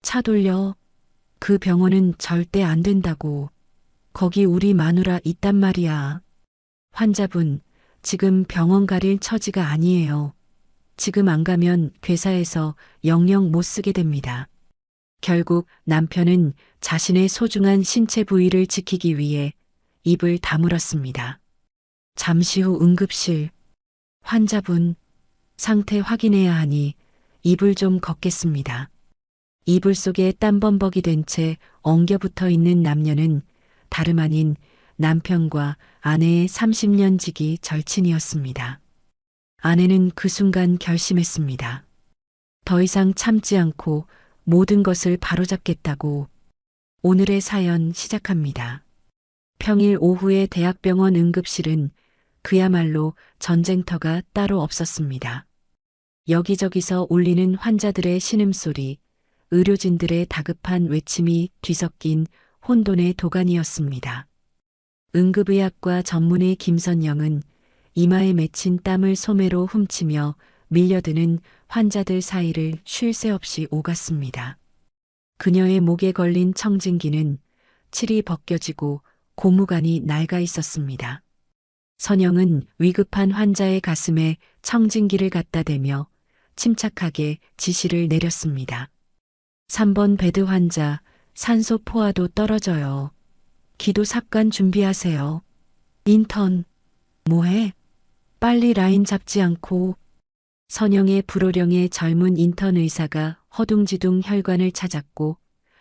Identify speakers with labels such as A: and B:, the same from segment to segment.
A: 차 돌려. 그 병원은 절대 안 된다고. 거기 우리 마누라 있단 말이야. 환자분, 지금 병원 가릴 처지가 아니에요. 지금 안 가면 회사에서 영영 못 쓰게 됩니다. 결국 남편은 자신의 소중한 신체 부위를 지키기 위해 입을 다물었습니다. 잠시 후 응급실. 환자분, 상태 확인해야 하니 이불 좀 걷겠습니다. 이불 속에 땀범벅이 된 채 엉겨붙어 있는 남녀는 다름 아닌 남편과 아내의 30년 지기 절친이었습니다. 아내는 그 순간 결심했습니다. 더 이상 참지 않고 모든 것을 바로잡겠다고. 오늘의 사연 시작합니다. 평일 오후의 대학병원 응급실은 그야말로 전쟁터가 따로 없었습니다. 여기저기서 울리는 환자들의 신음소리, 의료진들의 다급한 외침이 뒤섞인 혼돈의 도가니였습니다. 응급의학과 전문의 김선영은 이마에 맺힌 땀을 소매로 훔치며 밀려드는 환자들 사이를 쉴 새 없이 오갔습니다. 그녀의 목에 걸린 청진기는 칠이 벗겨지고 고무관이 낡아 있었습니다. 선영은 위급한 환자의 가슴에 청진기를 갖다 대며 침착하게 지시를 내렸습니다. 3번 베드 환자, 산소 포화도 떨어져요. 기도 삽관 준비하세요. 인턴, 뭐해? 빨리 라인 잡지 않고. 선영의 불호령에 젊은 인턴 의사가 허둥지둥 혈관을 찾았고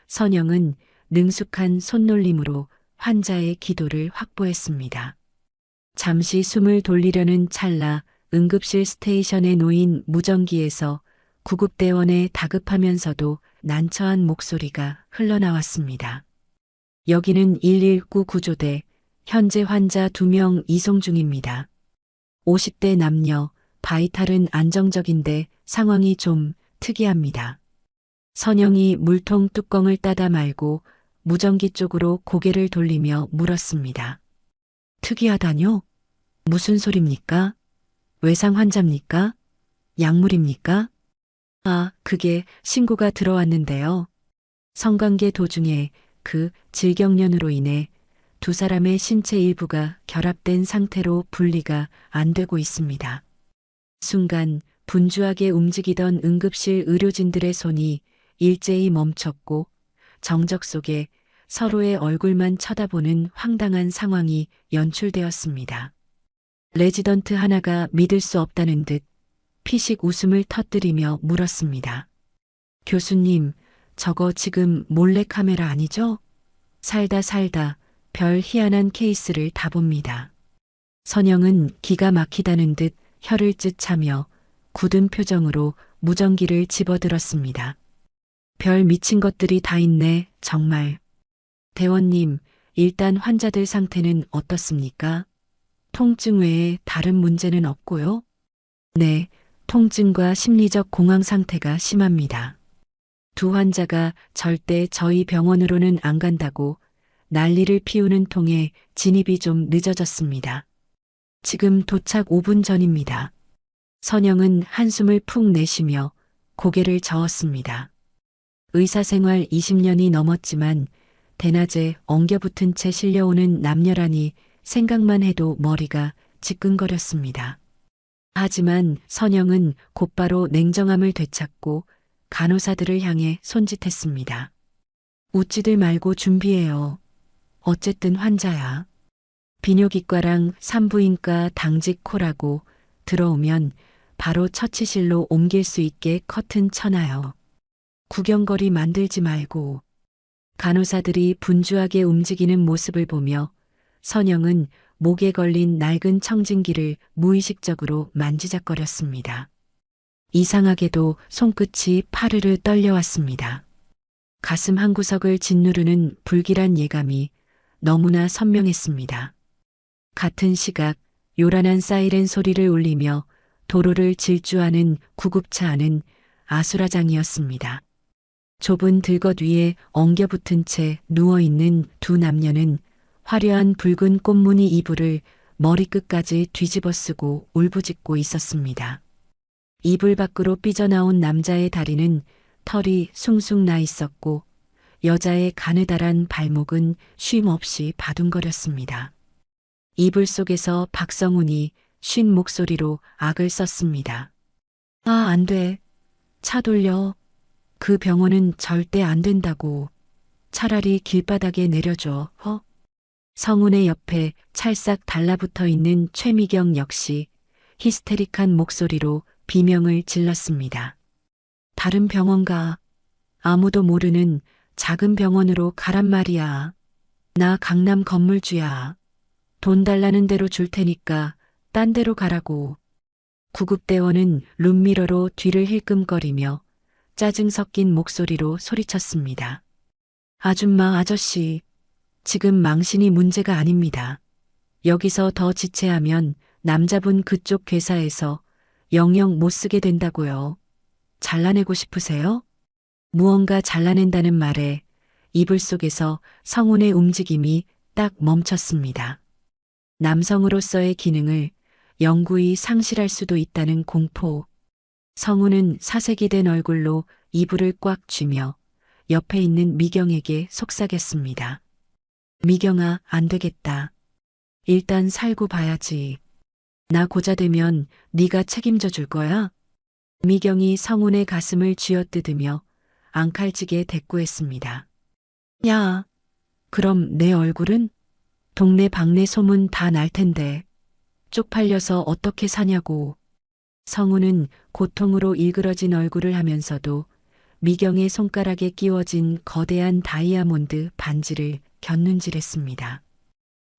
A: 선영은 능숙한 손놀림으로 환자의 기도를 확보했습니다. 잠시 숨을 돌리려는 찰나 응급실 스테이션에 놓인 무전기에서 구급대원의 다급하면서도 난처한 목소리가 흘러나왔습니다. 여기는 119 구조대, 현재 환자 2명 이송 중입니다. 50대 남녀, 바이탈은 안정적인데 상황이 좀 특이합니다. 선영이 물통 뚜껑을 따다 말고 무전기 쪽으로 고개를 돌리며 물었습니다. 특이하다뇨? 무슨 소립니까? 외상 환자입니까? 약물입니까? 아, 그게 신고가 들어왔는데요. 성관계 도중에 그 질경련으로 인해 두 사람의 신체 일부가 결합된 상태로 분리가 안 되고 있습니다. 순간 분주하게 움직이던 응급실 의료진들의 손이 일제히 멈췄고 정적 속에 서로의 얼굴만 쳐다보는 황당한 상황이 연출되었습니다. 레지던트 하나가 믿을 수 없다는 듯 피식 웃음을 터뜨리며 물었습니다. 교수님, 저거 지금 몰래카메라 아니죠? 살다 별 희한한 케이스를 다 봅니다. 선영은 기가 막히다는 듯 혀를 찢차며 굳은 표정으로 무전기를 집어들었습니다. 별 미친 것들이 다 있네, 정말. 대원님, 일단 환자들 상태는 어떻습니까? 통증 외에 다른 문제는 없고요? 네, 통증과 심리적 공황 상태가 심합니다. 두 환자가 절대 저희 병원으로는 안 간다고 난리를 피우는 통에 진입이 좀 늦어졌습니다. 지금 도착 5분 전입니다. 선영은 한숨을 푹 내쉬며 고개를 저었습니다. 의사생활 20년이 넘었지만 대낮에 엉겨붙은 채 실려오는 남녀라니 생각만 해도 머리가 지끈거렸습니다. 하지만 선영은 곧바로 냉정함을 되찾고 간호사들을 향해 손짓했습니다. 웃지들 말고 준비해요. 어쨌든 환자야. 비뇨기과랑 산부인과 당직 콜하고 들어오면 바로 처치실로 옮길 수 있게 커튼 쳐놔요. 구경거리 만들지 말고. 간호사들이 분주하게 움직이는 모습을 보며 선영은 목에 걸린 낡은 청진기를 무의식적으로 만지작거렸습니다. 이상하게도 손끝이 파르르 떨려왔습니다. 가슴 한구석을 짓누르는 불길한 예감이 너무나 선명했습니다. 같은 시각 요란한 사이렌 소리를 울리며 도로를 질주하는 구급차 안은 아수라장이었습니다. 좁은 들것 위에 엉겨붙은 채 누워있는 두 남녀는 화려한 붉은 꽃무늬 이불을 머리끝까지 뒤집어 쓰고 울부짖고 있었습니다. 이불 밖으로 삐져나온 남자의 다리는 털이 숭숭 나 있었고 여자의 가느다란 발목은 쉼 없이 바둥거렸습니다. 이불 속에서 박성훈이 쉰 목소리로 악을 썼습니다. 아, 안 돼. 차 돌려. 그 병원은 절대 안 된다고. 차라리 길바닥에 내려줘. 성훈의 옆에 찰싹 달라붙어 있는 최미경 역시 히스테릭한 목소리로 비명을 질렀습니다. 다른 병원 가. 아무도 모르는 작은 병원으로 가란 말이야. 나 강남 건물주야. 돈 달라는 대로 줄 테니까 딴 데로 가라고. 구급대원은 룸미러로 뒤를 힐끔거리며 짜증 섞인 목소리로 소리쳤습니다. 아줌마 아저씨, 지금 망신이 문제가 아닙니다. 여기서 더 지체하면 남자분 그쪽 회사에서 영영 못 쓰게 된다고요. 잘라내고 싶으세요? 무언가 잘라낸다는 말에 이불 속에서 성훈의 움직임이 딱 멈췄습니다. 남성으로서의 기능을 영구히 상실할 수도 있다는 공포. 성훈은 사색이 된 얼굴로 이불을 꽉 쥐며 옆에 있는 미경에게 속삭였습니다. 미경아, 안 되겠다. 일단 살고 봐야지. 나 고자 되면 네가 책임져 줄 거야? 미경이 성훈의 가슴을 쥐어뜯으며 앙칼지게 대꾸했습니다. 야, 그럼 내 얼굴은? 동네 방네 소문 다 날 텐데. 쪽팔려서 어떻게 사냐고. 성훈은 고통으로 일그러진 얼굴을 하면서도 미경의 손가락에 끼워진 거대한 다이아몬드 반지를 곁눈질했습니다.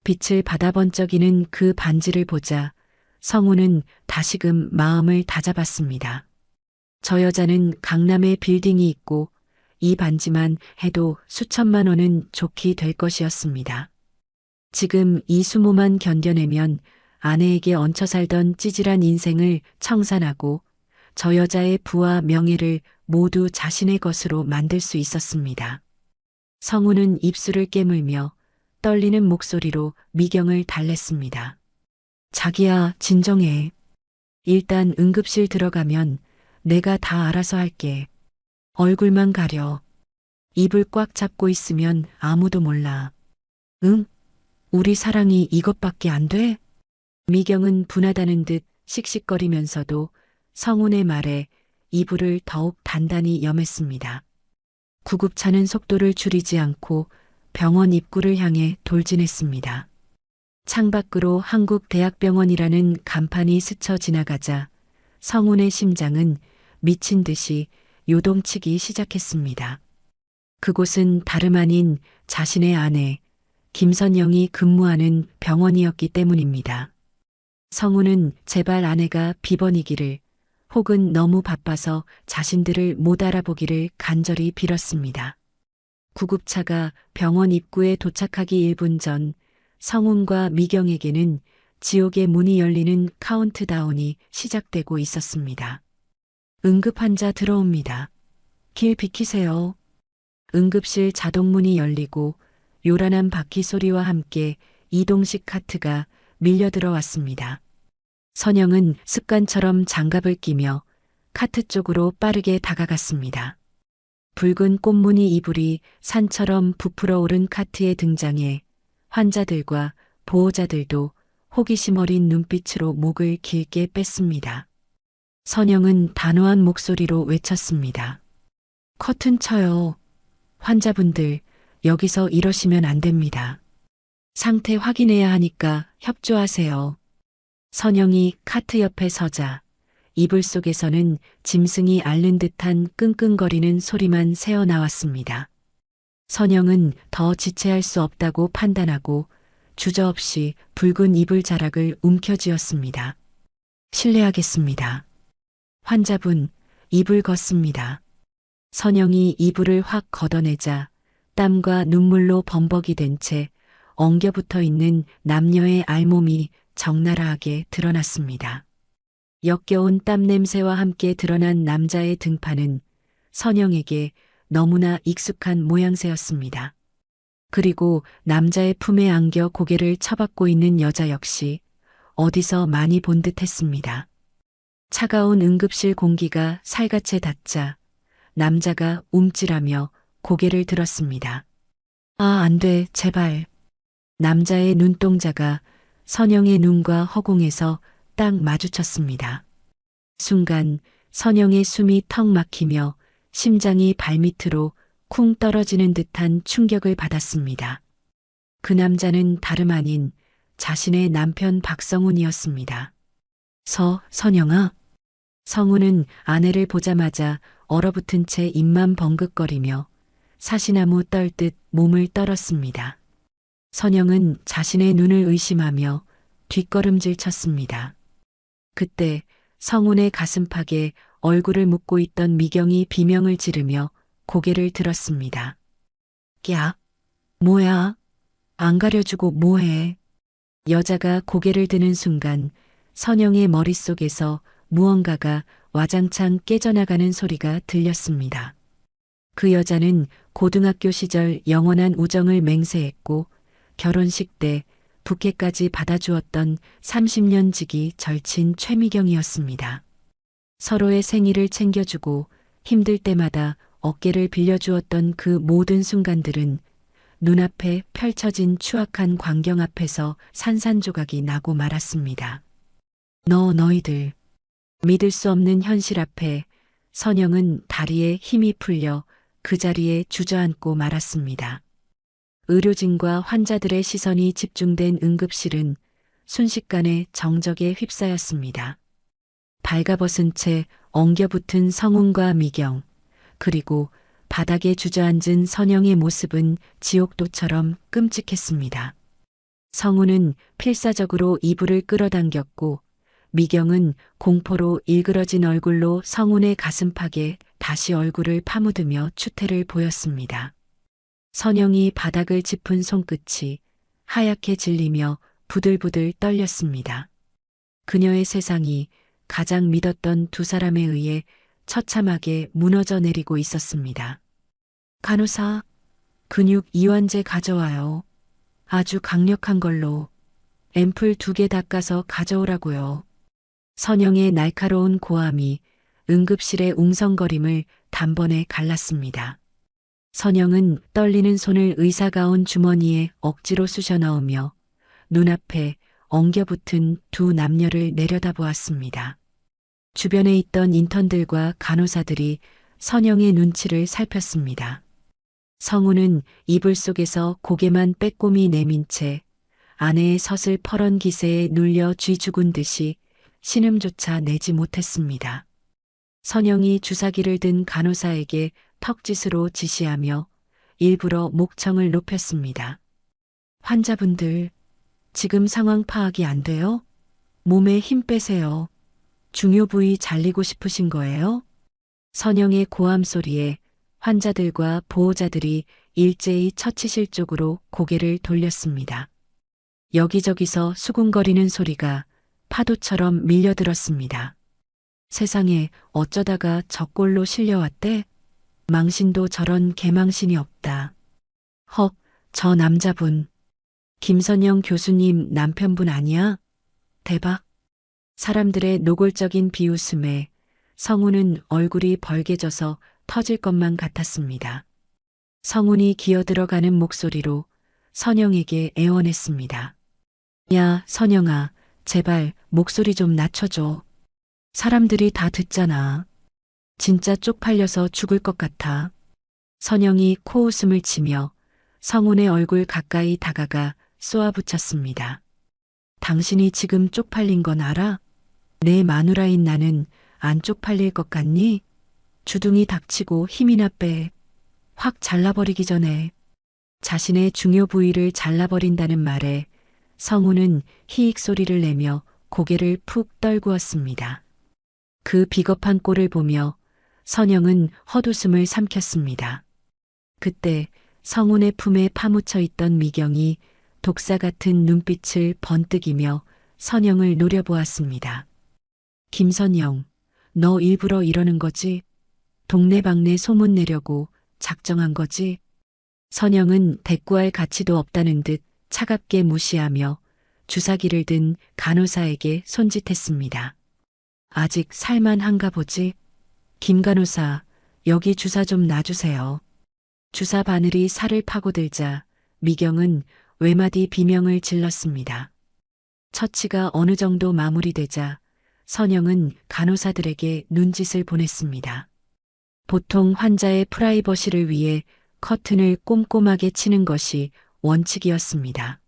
A: 빛을 받아 번쩍이는 그 반지를 보자 성훈은 다시금 마음을 다잡았습니다. 저 여자는 강남에 빌딩이 있고 이 반지만 해도 수천만 원은 좋게 될 것이었습니다. 지금 이 수모만 견뎌내면 아내에게 얹혀 살던 찌질한 인생을 청산하고 저 여자의 부와 명예를 모두 자신의 것으로 만들 수 있었습니다. 성훈은 입술을 깨물며 떨리는 목소리로 미경을 달랬습니다. 자기야, 진정해. 일단 응급실 들어가면 내가 다 알아서 할게. 얼굴만 가려. 입을 꽉 잡고 있으면 아무도 몰라. 응? 우리 사랑이 이것밖에 안 돼? 미경은 분하다는 듯 씩씩거리면서도 성훈의 말에 이불을 더욱 단단히 여맸습니다. 구급차는 속도를 줄이지 않고 병원 입구를 향해 돌진했습니다. 창밖으로 한국대학병원이라는 간판이 스쳐 지나가자 성훈의 심장은 미친 듯이 요동치기 시작했습니다. 그곳은 다름 아닌 자신의 아내 김선영이 근무하는 병원이었기 때문입니다. 성훈은 제발 아내가 비번이기를 혹은 너무 바빠서 자신들을 못 알아보기를 간절히 빌었습니다. 구급차가 병원 입구에 도착하기 1분 전 성훈과 미경에게는 지옥의 문이 열리는 카운트다운이 시작되고 있었습니다. 응급환자 들어옵니다. 길 비키세요. 응급실 자동문이 열리고 요란한 바퀴 소리와 함께 이동식 카트가 밀려 들어왔습니다. 선영은 습관처럼 장갑을 끼며 카트 쪽으로 빠르게 다가갔습니다. 붉은 꽃무늬 이불이 산처럼 부풀어 오른 카트에 등장해 환자들과 보호자들도 호기심 어린 눈빛으로 목을 길게 뺐습니다. 선영은 단호한 목소리로 외쳤습니다. 커튼 쳐요. 환자분들, 여기서 이러시면 안 됩니다. 상태 확인해야 하니까 협조하세요. 선영이 카트 옆에 서자 이불 속에서는 짐승이 앓는 듯한 끙끙거리는 소리만 새어나왔습니다. 선영은 더 지체할 수 없다고 판단하고 주저없이 붉은 이불 자락을 움켜쥐었습니다. 실례하겠습니다. 환자분, 이불 걷습니다. 선영이 이불을 확 걷어내자 땀과 눈물로 범벅이 된 채 엉겨붙어 있는 남녀의 알몸이 적나라하게 드러났습니다. 역겨운 땀 냄새와 함께 드러난 남자의 등판은 선영에게 너무나 익숙한 모양새였습니다. 그리고 남자의 품에 안겨 고개를 쳐박고 있는 여자 역시 어디서 많이 본 듯했습니다. 차가운 응급실 공기가 살갗에 닿자 남자가 움찔하며 고개를 들었습니다. 아, 안 돼, 제발. 남자의 눈동자가 선영의 눈과 허공에서 딱 마주쳤습니다. 순간 선영의 숨이 턱 막히며 심장이 발밑으로 쿵 떨어지는 듯한 충격을 받았습니다. 그 남자는 다름 아닌 자신의 남편 박성훈이었습니다. 선영아. 성훈은 아내를 보자마자 얼어붙은 채 입만 벙긋거리며 사시나무 떨듯 몸을 떨었습니다. 선영은 자신의 눈을 의심하며 뒷걸음질 쳤습니다. 그때 성훈의 가슴팍에 얼굴을 묻고 있던 미경이 비명을 지르며 고개를 들었습니다. 야, 뭐야? 안 가려주고 뭐해? 여자가 고개를 드는 순간 선영의 머릿속에서 무언가가 와장창 깨져나가는 소리가 들렸습니다. 그 여자는 고등학교 시절 영원한 우정을 맹세했고 결혼식 때 부케까지 받아주었던 30년 지기 절친 최미경이었습니다. 서로의 생일을 챙겨주고 힘들 때마다 어깨를 빌려주었던 그 모든 순간들은 눈앞에 펼쳐진 추악한 광경 앞에서 산산조각이 나고 말았습니다. 너희들. 믿을 수 없는 현실 앞에 선영은 다리에 힘이 풀려 그 자리에 주저앉고 말았습니다. 의료진과 환자들의 시선이 집중된 응급실은 순식간에 정적에 휩싸였습니다. 발가벗은 채 엉겨붙은 성훈과 미경, 그리고 바닥에 주저앉은 선영의 모습은 지옥도처럼 끔찍했습니다. 성훈은 필사적으로 이불을 끌어당겼고 미경은 공포로 일그러진 얼굴로 성훈의 가슴팍에 다시 얼굴을 파묻으며 추태를 보였습니다. 선영이 바닥을 짚은 손끝이 하얗게 질리며 부들부들 떨렸습니다. 그녀의 세상이 가장 믿었던 두 사람에 의해 처참하게 무너져 내리고 있었습니다. 간호사, 근육 이완제 가져와요. 아주 강력한 걸로. 앰플 2개 닦아서 가져오라고요. 선영의 날카로운 고함이 응급실의 웅성거림을 단번에 갈랐습니다. 선영은 떨리는 손을 의사가운 주머니에 억지로 쑤셔 넣으며 눈앞에 엉겨붙은 두 남녀를 내려다보았습니다. 주변에 있던 인턴들과 간호사들이 선영의 눈치를 살폈습니다. 성우는 이불 속에서 고개만 빼꼼히 내민 채 아내의 서슬퍼런 기세에 눌려 쥐 죽은 듯이 신음조차 내지 못했습니다. 선영이 주사기를 든 간호사에게 턱짓으로 지시하며 일부러 목청을 높였습니다. 환자분들, 지금 상황 파악이 안 돼요? 몸에 힘 빼세요. 중요 부위 잘리고 싶으신 거예요? 선영의 고함 소리에 환자들과 보호자들이 일제히 처치실 쪽으로 고개를 돌렸습니다. 여기저기서 수군거리는 소리가 파도처럼 밀려들었습니다. 세상에 어쩌다가 저 꼴로 실려왔대? 망신도 저런 개망신이 없다. 헉, 저 남자분. 김선영 교수님 남편분 아니야? 대박. 사람들의 노골적인 비웃음에 성훈은 얼굴이 벌개져서 터질 것만 같았습니다. 성훈이 기어들어가는 목소리로 선영에게 애원했습니다. 야, 선영아, 제발 목소리 좀 낮춰줘. 사람들이 다 듣잖아. 진짜 쪽팔려서 죽을 것 같아. 선영이 코웃음을 치며 성훈의 얼굴 가까이 다가가 쏘아붙였습니다. 당신이 지금 쪽팔린 건 알아? 내 마누라인 나는 안 쪽팔릴 것 같니? 주둥이 닥치고 힘이나 빼. 확 잘라버리기 전에. 자신의 중요 부위를 잘라버린다는 말에 성훈은 히익 소리를 내며 고개를 푹 떨구었습니다. 그 비겁한 꼴을 보며 선영은 헛웃음을 삼켰습니다. 그때 성훈의 품에 파묻혀 있던 미경이 독사 같은 눈빛을 번뜩이며 선영을 노려보았습니다. 김선영, 너 일부러 이러는 거지? 동네방네 소문 내려고 작정한 거지? 선영은 대꾸할 가치도 없다는 듯 차갑게 무시하며 주사기를 든 간호사에게 손짓했습니다. 아직 살만한가 보지? 김 간호사, 여기 주사 좀 놔주세요. 주사 바늘이 살을 파고들자 미경은 외마디 비명을 질렀습니다. 처치가 어느 정도 마무리되자 선영은 간호사들에게 눈짓을 보냈습니다. 보통 환자의 프라이버시를 위해 커튼을 꼼꼼하게 치는 것이 원칙이었습니다.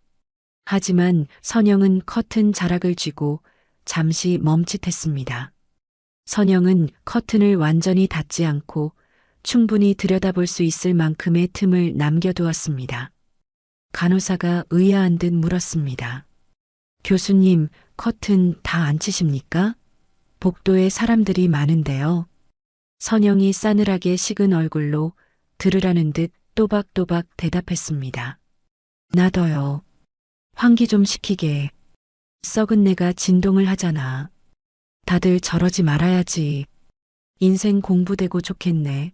A: 하지만 선영은 커튼 자락을 쥐고 잠시 멈칫했습니다. 선영은 커튼을 완전히 닫지 않고 충분히 들여다볼 수 있을 만큼의 틈을 남겨두었습니다. 간호사가 의아한 듯 물었습니다. 교수님, 커튼 다 안 치십니까? 복도에 사람들이 많은데요. 선영이 싸늘하게 식은 얼굴로 들으라는 듯 또박또박 대답했습니다. 나도요. 환기 좀 시키게. 썩은 내가 진동을 하잖아. 다들 저러지 말아야지. 인생 공부되고 좋겠네.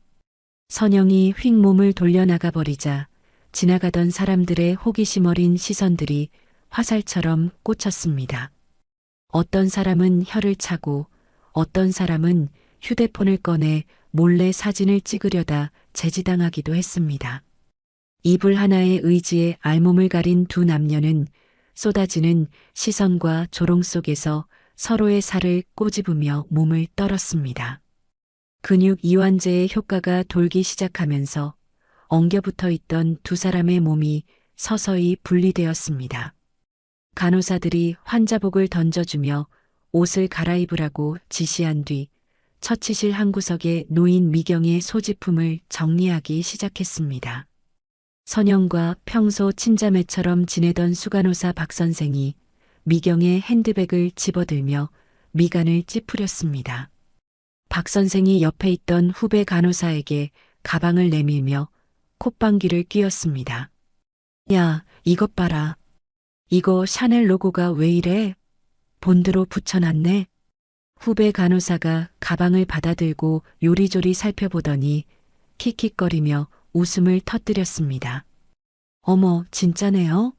A: 선영이 휙 몸을 돌려나가 버리자 지나가던 사람들의 호기심 어린 시선들이 화살처럼 꽂혔습니다. 어떤 사람은 혀를 차고 어떤 사람은 휴대폰을 꺼내 몰래 사진을 찍으려다 제지당하기도 했습니다. 이불 하나의 의지에 알몸을 가린 두 남녀는 쏟아지는 시선과 조롱 속에서 서로의 살을 꼬집으며 몸을 떨었습니다. 근육 이완제의 효과가 돌기 시작하면서 엉겨붙어 있던 두 사람의 몸이 서서히 분리되었습니다. 간호사들이 환자복을 던져주며 옷을 갈아입으라고 지시한 뒤 처치실 한 구석에 놓인 미경의 소지품을 정리하기 시작했습니다. 선영과 평소 친자매처럼 지내던 수간호사 박 선생이 미경의 핸드백을 집어들며 미간을 찌푸렸습니다. 박 선생이 옆에 있던 후배 간호사에게 가방을 내밀며 콧방귀를 뀌었습니다. 야, 이것 봐라. 이거 샤넬 로고가 왜 이래? 본드로 붙여놨네. 후배 간호사가 가방을 받아들고 요리조리 살펴보더니 킥킥거리며 웃음을 터뜨렸습니다. 어머, 진짜네요?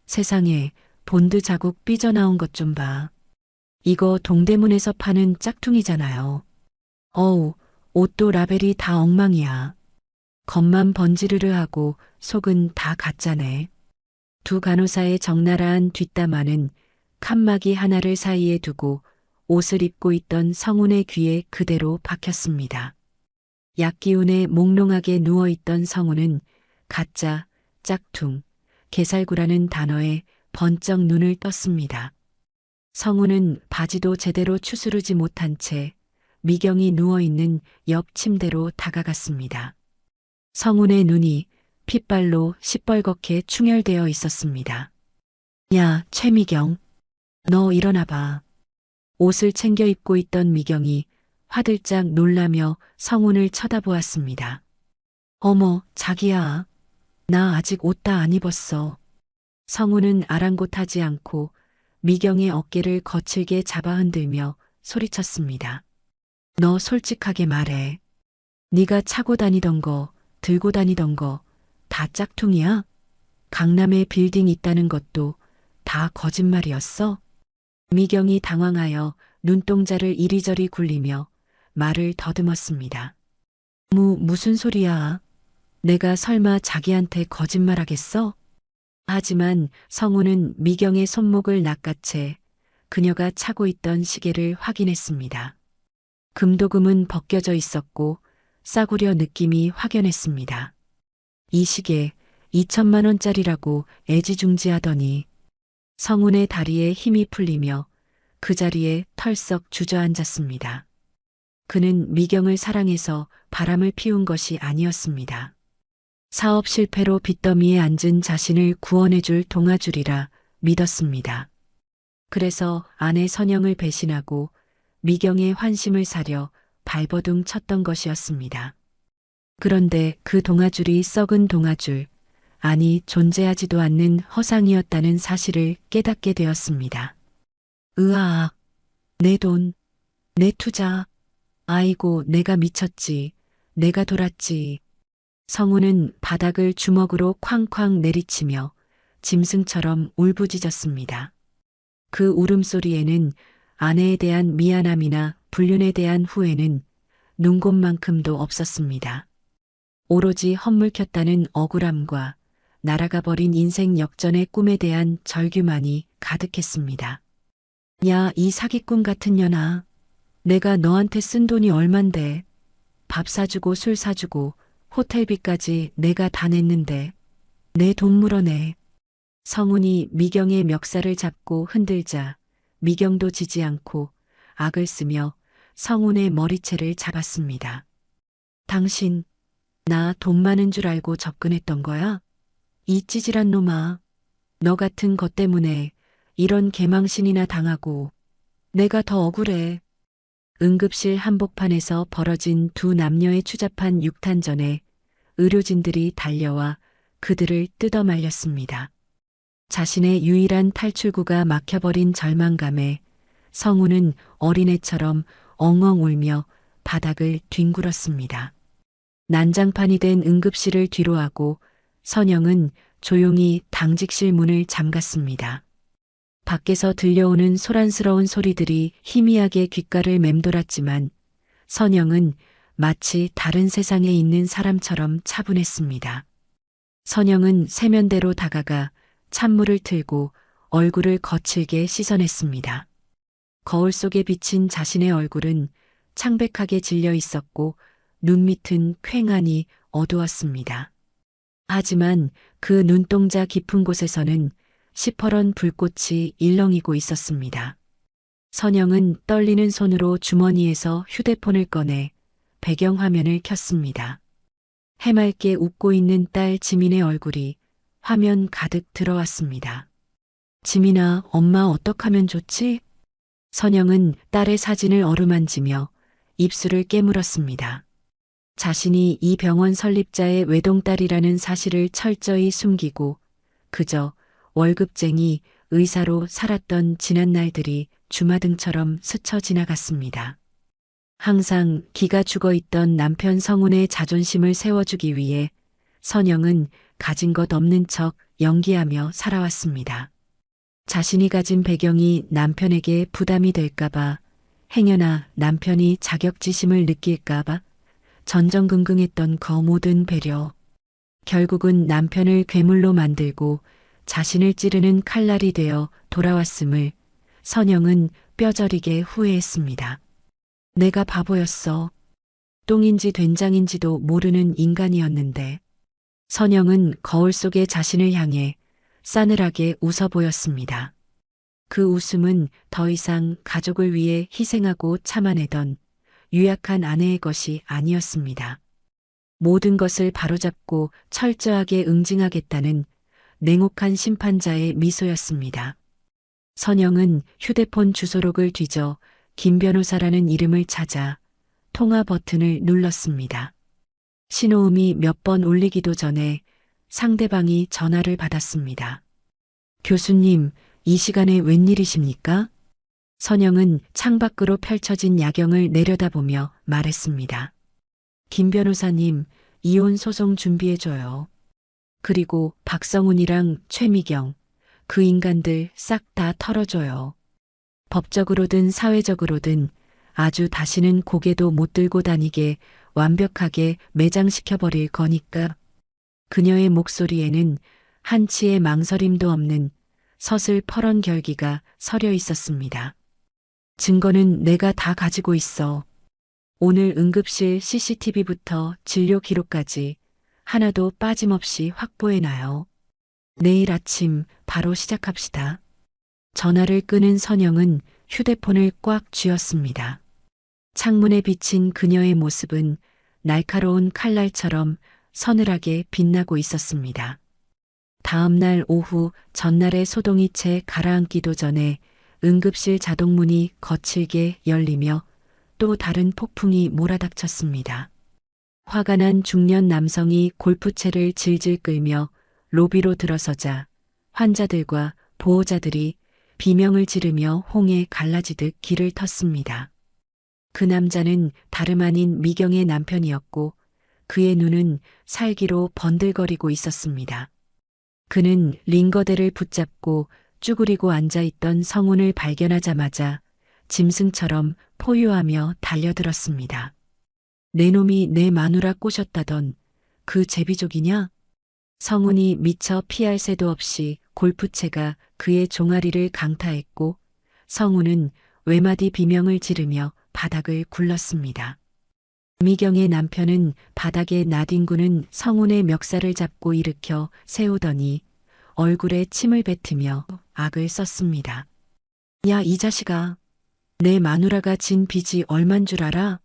A: 세상에, 본드 자국 삐져나온 것 좀 봐. 이거 동대문에서 파는 짝퉁이잖아요. 어우, 옷도 라벨이 다 엉망이야. 겉만 번지르르 하고 속은 다 가짜네. 두 간호사의 적나라한 뒷담화는 칸막이 하나를 사이에 두고 옷을 입고 있던 성운의 귀에 그대로 박혔습니다. 약기운에 몽롱하게 누워있던 성운은 가짜, 짝퉁, 개살구라는 단어에 번쩍 눈을 떴습니다. 성운은 바지도 제대로 추스르지 못한 채 미경이 누워있는 옆 침대로 다가갔습니다. 성운의 눈이 핏발로 시뻘겋게 충혈되어 있었습니다. 야, 최미경. 너 일어나봐. 옷을 챙겨 입고 있던 미경이 화들짝 놀라며 성운을 쳐다보았습니다. 어머, 자기야. 나 아직 옷 다 안 입었어. 성운은 아랑곳하지 않고 미경의 어깨를 거칠게 잡아 흔들며 소리쳤습니다. 너 솔직하게 말해. 네가 차고 다니던 거, 들고 다니던 거 다 짝퉁이야? 강남에 빌딩 있다는 것도 다 거짓말이었어? 미경이 당황하여 눈동자를 이리저리 굴리며 말을 더듬었습니다. 무슨 소리야? 내가 설마 자기한테 거짓말하겠어? 하지만 성우는 미경의 손목을 낚아채 그녀가 차고 있던 시계를 확인했습니다. 금도금은 벗겨져 있었고 싸구려 느낌이 확연했습니다. 이 시계 2천만 원짜리라고 애지중지하더니 성운의 다리에 힘이 풀리며 그 자리에 털썩 주저앉았습니다. 그는 미경을 사랑해서 바람을 피운 것이 아니었습니다. 사업 실패로 빚더미에 앉은 자신을 구원해줄 동아줄이라 믿었습니다. 그래서 아내 선영을 배신하고 미경의 환심을 사려 발버둥 쳤던 것이었습니다. 그런데 그 동아줄이 썩은 동아줄, 아니 존재하지도 않는 허상이었다는 사실을 깨닫게 되었습니다. 으아, 내 돈, 내 투자, 아이고 내가 미쳤지, 내가 돌았지. 성우는 바닥을 주먹으로 쾅쾅 내리치며 짐승처럼 울부짖었습니다. 그 울음소리에는 아내에 대한 미안함이나 불륜에 대한 후회는 눈곱만큼도 없었습니다. 오로지 헛물켰다는 억울함과 날아가 버린 인생 역전의 꿈에 대한 절규만이 가득했습니다. 야, 이 사기꾼 같은 년아. 내가 너한테 쓴 돈이 얼만데. 밥 사주고 술 사주고 호텔비까지 내가 다 냈는데. 내 돈 물어내. 성훈이 미경의 멱살을 잡고 흔들자 미경도 지지 않고 악을 쓰며 성훈의 머리채를 잡았습니다. 당신, 나 돈 많은 줄 알고 접근했던 거야? 이 찌질한 놈아. 너 같은 것 때문에 이런 개망신이나 당하고 내가 더 억울해. 응급실 한복판에서 벌어진 두 남녀의 추잡한 육탄전에 의료진들이 달려와 그들을 뜯어 말렸습니다. 자신의 유일한 탈출구가 막혀버린 절망감에 성우는 어린애처럼 엉엉 울며 바닥을 뒹굴었습니다. 난장판이 된 응급실을 뒤로하고 선영은 조용히 당직실 문을 잠갔습니다. 밖에서 들려오는 소란스러운 소리들이 희미하게 귓가를 맴돌았지만 선영은 마치 다른 세상에 있는 사람처럼 차분했습니다. 선영은 세면대로 다가가 찬물을 틀고 얼굴을 거칠게 씻어냈습니다. 거울 속에 비친 자신의 얼굴은 창백하게 질려 있었고 눈밑은 퀭하니 어두웠습니다. 하지만 그 눈동자 깊은 곳에서는 시퍼런 불꽃이 일렁이고 있었습니다. 선영은 떨리는 손으로 주머니에서 휴대폰을 꺼내 배경화면을 켰습니다. 해맑게 웃고 있는 딸 지민의 얼굴이 화면 가득 들어왔습니다. 지민아, 엄마 어떡하면 좋지? 선영은 딸의 사진을 어루만지며 입술을 깨물었습니다. 자신이 이 병원 설립자의 외동딸이라는 사실을 철저히 숨기고 그저 월급쟁이 의사로 살았던 지난 날들이 주마등처럼 스쳐 지나갔습니다. 항상 기가 죽어있던 남편 성훈의 자존심을 세워주기 위해 선영은 가진 것 없는 척 연기하며 살아왔습니다. 자신이 가진 배경이 남편에게 부담이 될까봐, 행여나 남편이 자격지심을 느낄까봐 전전긍긍했던 그 모든 배려. 결국은 남편을 괴물로 만들고 자신을 찌르는 칼날이 되어 돌아왔음을 선영은 뼈저리게 후회했습니다. 내가 바보였어. 똥인지 된장인지도 모르는 인간이었는데. 선영은 거울 속의 자신을 향해 싸늘하게 웃어 보였습니다. 그 웃음은 더 이상 가족을 위해 희생하고 참아내던 유약한 아내의 것이 아니었습니다. 모든 것을 바로잡고 철저하게 응징하겠다는 냉혹한 심판자의 미소였습니다. 선영은 휴대폰 주소록을 뒤져 김 변호사라는 이름을 찾아 통화 버튼을 눌렀습니다. 신호음이 몇 번 울리기도 전에 상대방이 전화를 받았습니다. 교수님, 이 시간에 웬일이십니까? 선영은 창밖으로 펼쳐진 야경을 내려다보며 말했습니다. 김 변호사님, 이혼 소송 준비해줘요. 그리고 박성훈이랑 최미경, 그 인간들 싹 다 털어줘요. 법적으로든 사회적으로든 아주 다시는 고개도 못 들고 다니게 완벽하게 매장시켜버릴 거니까. 그녀의 목소리에는 한치의 망설임도 없는 서슬퍼런 결기가 서려 있었습니다. 증거는 내가 다 가지고 있어. 오늘 응급실 CCTV부터 진료 기록까지 하나도 빠짐없이 확보해놔요. 내일 아침 바로 시작합시다. 전화를 끄는 선영은 휴대폰을 꽉 쥐었습니다. 창문에 비친 그녀의 모습은 날카로운 칼날처럼 서늘하게 빛나고 있었습니다. 다음 날 오후 전날의 소동이 채 가라앉기도 전에 응급실 자동문이 거칠게 열리며 또 다른 폭풍이 몰아닥쳤습니다. 화가 난 중년 남성이 골프채를 질질 끌며 로비로 들어서자 환자들과 보호자들이 비명을 지르며 홍해 갈라지듯 길을 텄습니다. 그 남자는 다름 아닌 미경의 남편이었고 그의 눈은 살기로 번들거리고 있었습니다. 그는 링거대를 붙잡고 쭈그리고 앉아있던 성훈을 발견하자마자 짐승처럼 포효하며 달려들었습니다. 내 놈이 내 마누라 꼬셨다던 그 제비족이냐? 성훈이 미처 피할 새도 없이 골프채가 그의 종아리를 강타했고 성훈은 외마디 비명을 지르며 바닥을 굴렀습니다. 미경의 남편은 바닥에 나뒹구는 성훈의 멱살을 잡고 일으켜 세우더니 얼굴에 침을 뱉으며 악을 썼습니다. 야, 이 자식아. 내 마누라가 진 빚이 얼만 줄 알아?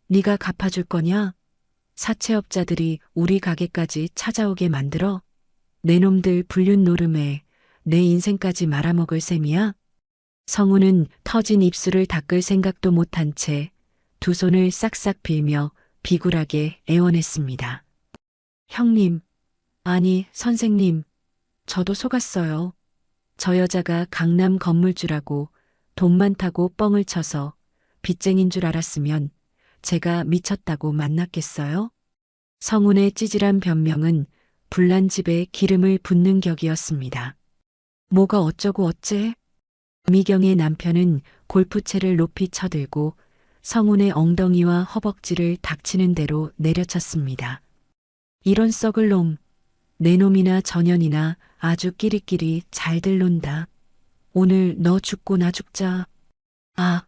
A: 네가 갚아줄 거냐? 사채업자들이 우리 가게까지 찾아오게 만들어? 내 놈들 불륜 노름에 내 인생까지 말아먹을 셈이야? 성우는 터진 입술을 닦을 생각도 못한 채 두 손을 싹싹 빌며 비굴하게 애원했습니다. 형님, 아니 선생님, 저도 속았어요. 저 여자가 강남 건물주라고 돈 많다고 뻥을 쳐서 빚쟁인 줄 알았으면 제가 미쳤다고 만났겠어요? 성훈의 찌질한 변명은 불난 집에 기름을 붓는 격이었습니다. 뭐가 어쩌고 어째? 미경의 남편은 골프채를 높이 쳐들고 성훈의 엉덩이와 허벅지를 닥치는 대로 내려쳤습니다. 이런 썩을 놈, 내 놈이나 전현이나 아주 끼리끼리 잘들 논다. 오늘 너 죽고 나 죽자. 아,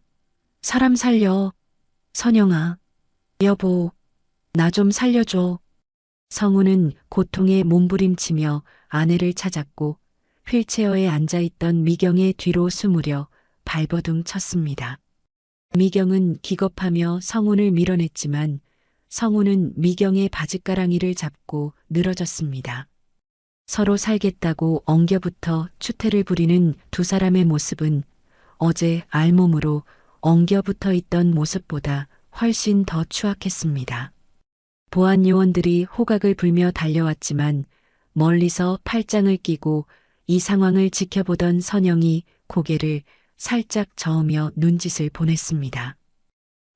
A: 사람 살려. 선영아, 여보, 나 좀 살려줘. 성우는 고통에 몸부림치며 아내를 찾았고 휠체어에 앉아있던 미경의 뒤로 숨으려 발버둥 쳤습니다. 미경은 기겁하며 성훈을 밀어냈지만 성훈은 미경의 바짓가랑이를 잡고 늘어졌습니다. 서로 살겠다고 엉겨붙어 추태를 부리는 두 사람의 모습은 어제 알몸으로 엉겨붙어 있던 모습보다 훨씬 더 추악했습니다. 보안 요원들이 호각을 불며 달려왔지만 멀리서 팔짱을 끼고 이 상황을 지켜보던 선영이 고개를 살짝 저으며 눈짓을 보냈습니다.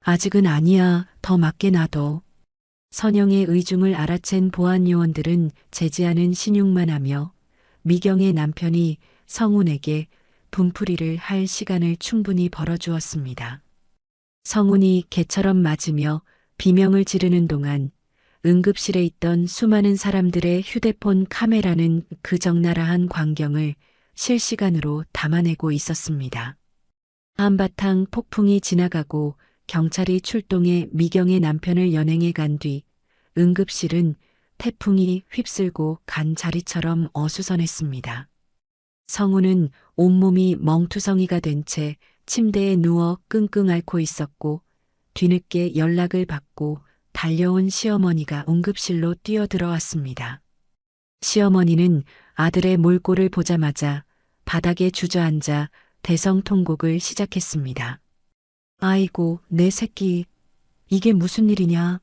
A: 아직은 아니야. 더 맞게 놔둬. 선영의 의중을 알아챈 보안 요원들은 제지하는 신용만 하며 미경의 남편이 성훈에게 분풀이를 할 시간을 충분히 벌어주었습니다. 성훈이 개처럼 맞으며 비명을 지르는 동안 응급실에 있던 수많은 사람들의 휴대폰 카메라는 그 적나라한 광경을 실시간으로 담아내고 있었습니다. 한바탕 폭풍이 지나가고 경찰이 출동해 미경의 남편을 연행해 간 뒤 응급실은 태풍이 휩쓸고 간 자리처럼 어수선했습니다. 성우는 온몸이 멍투성이가 된 채 침대에 누워 끙끙 앓고 있었고 뒤늦게 연락을 받고 달려온 시어머니가 응급실로 뛰어들어왔습니다. 시어머니는 아들의 몰골을 보자마자 바닥에 주저앉아 대성통곡을 시작했습니다. 아이고, 내 새끼. 이게 무슨 일이냐?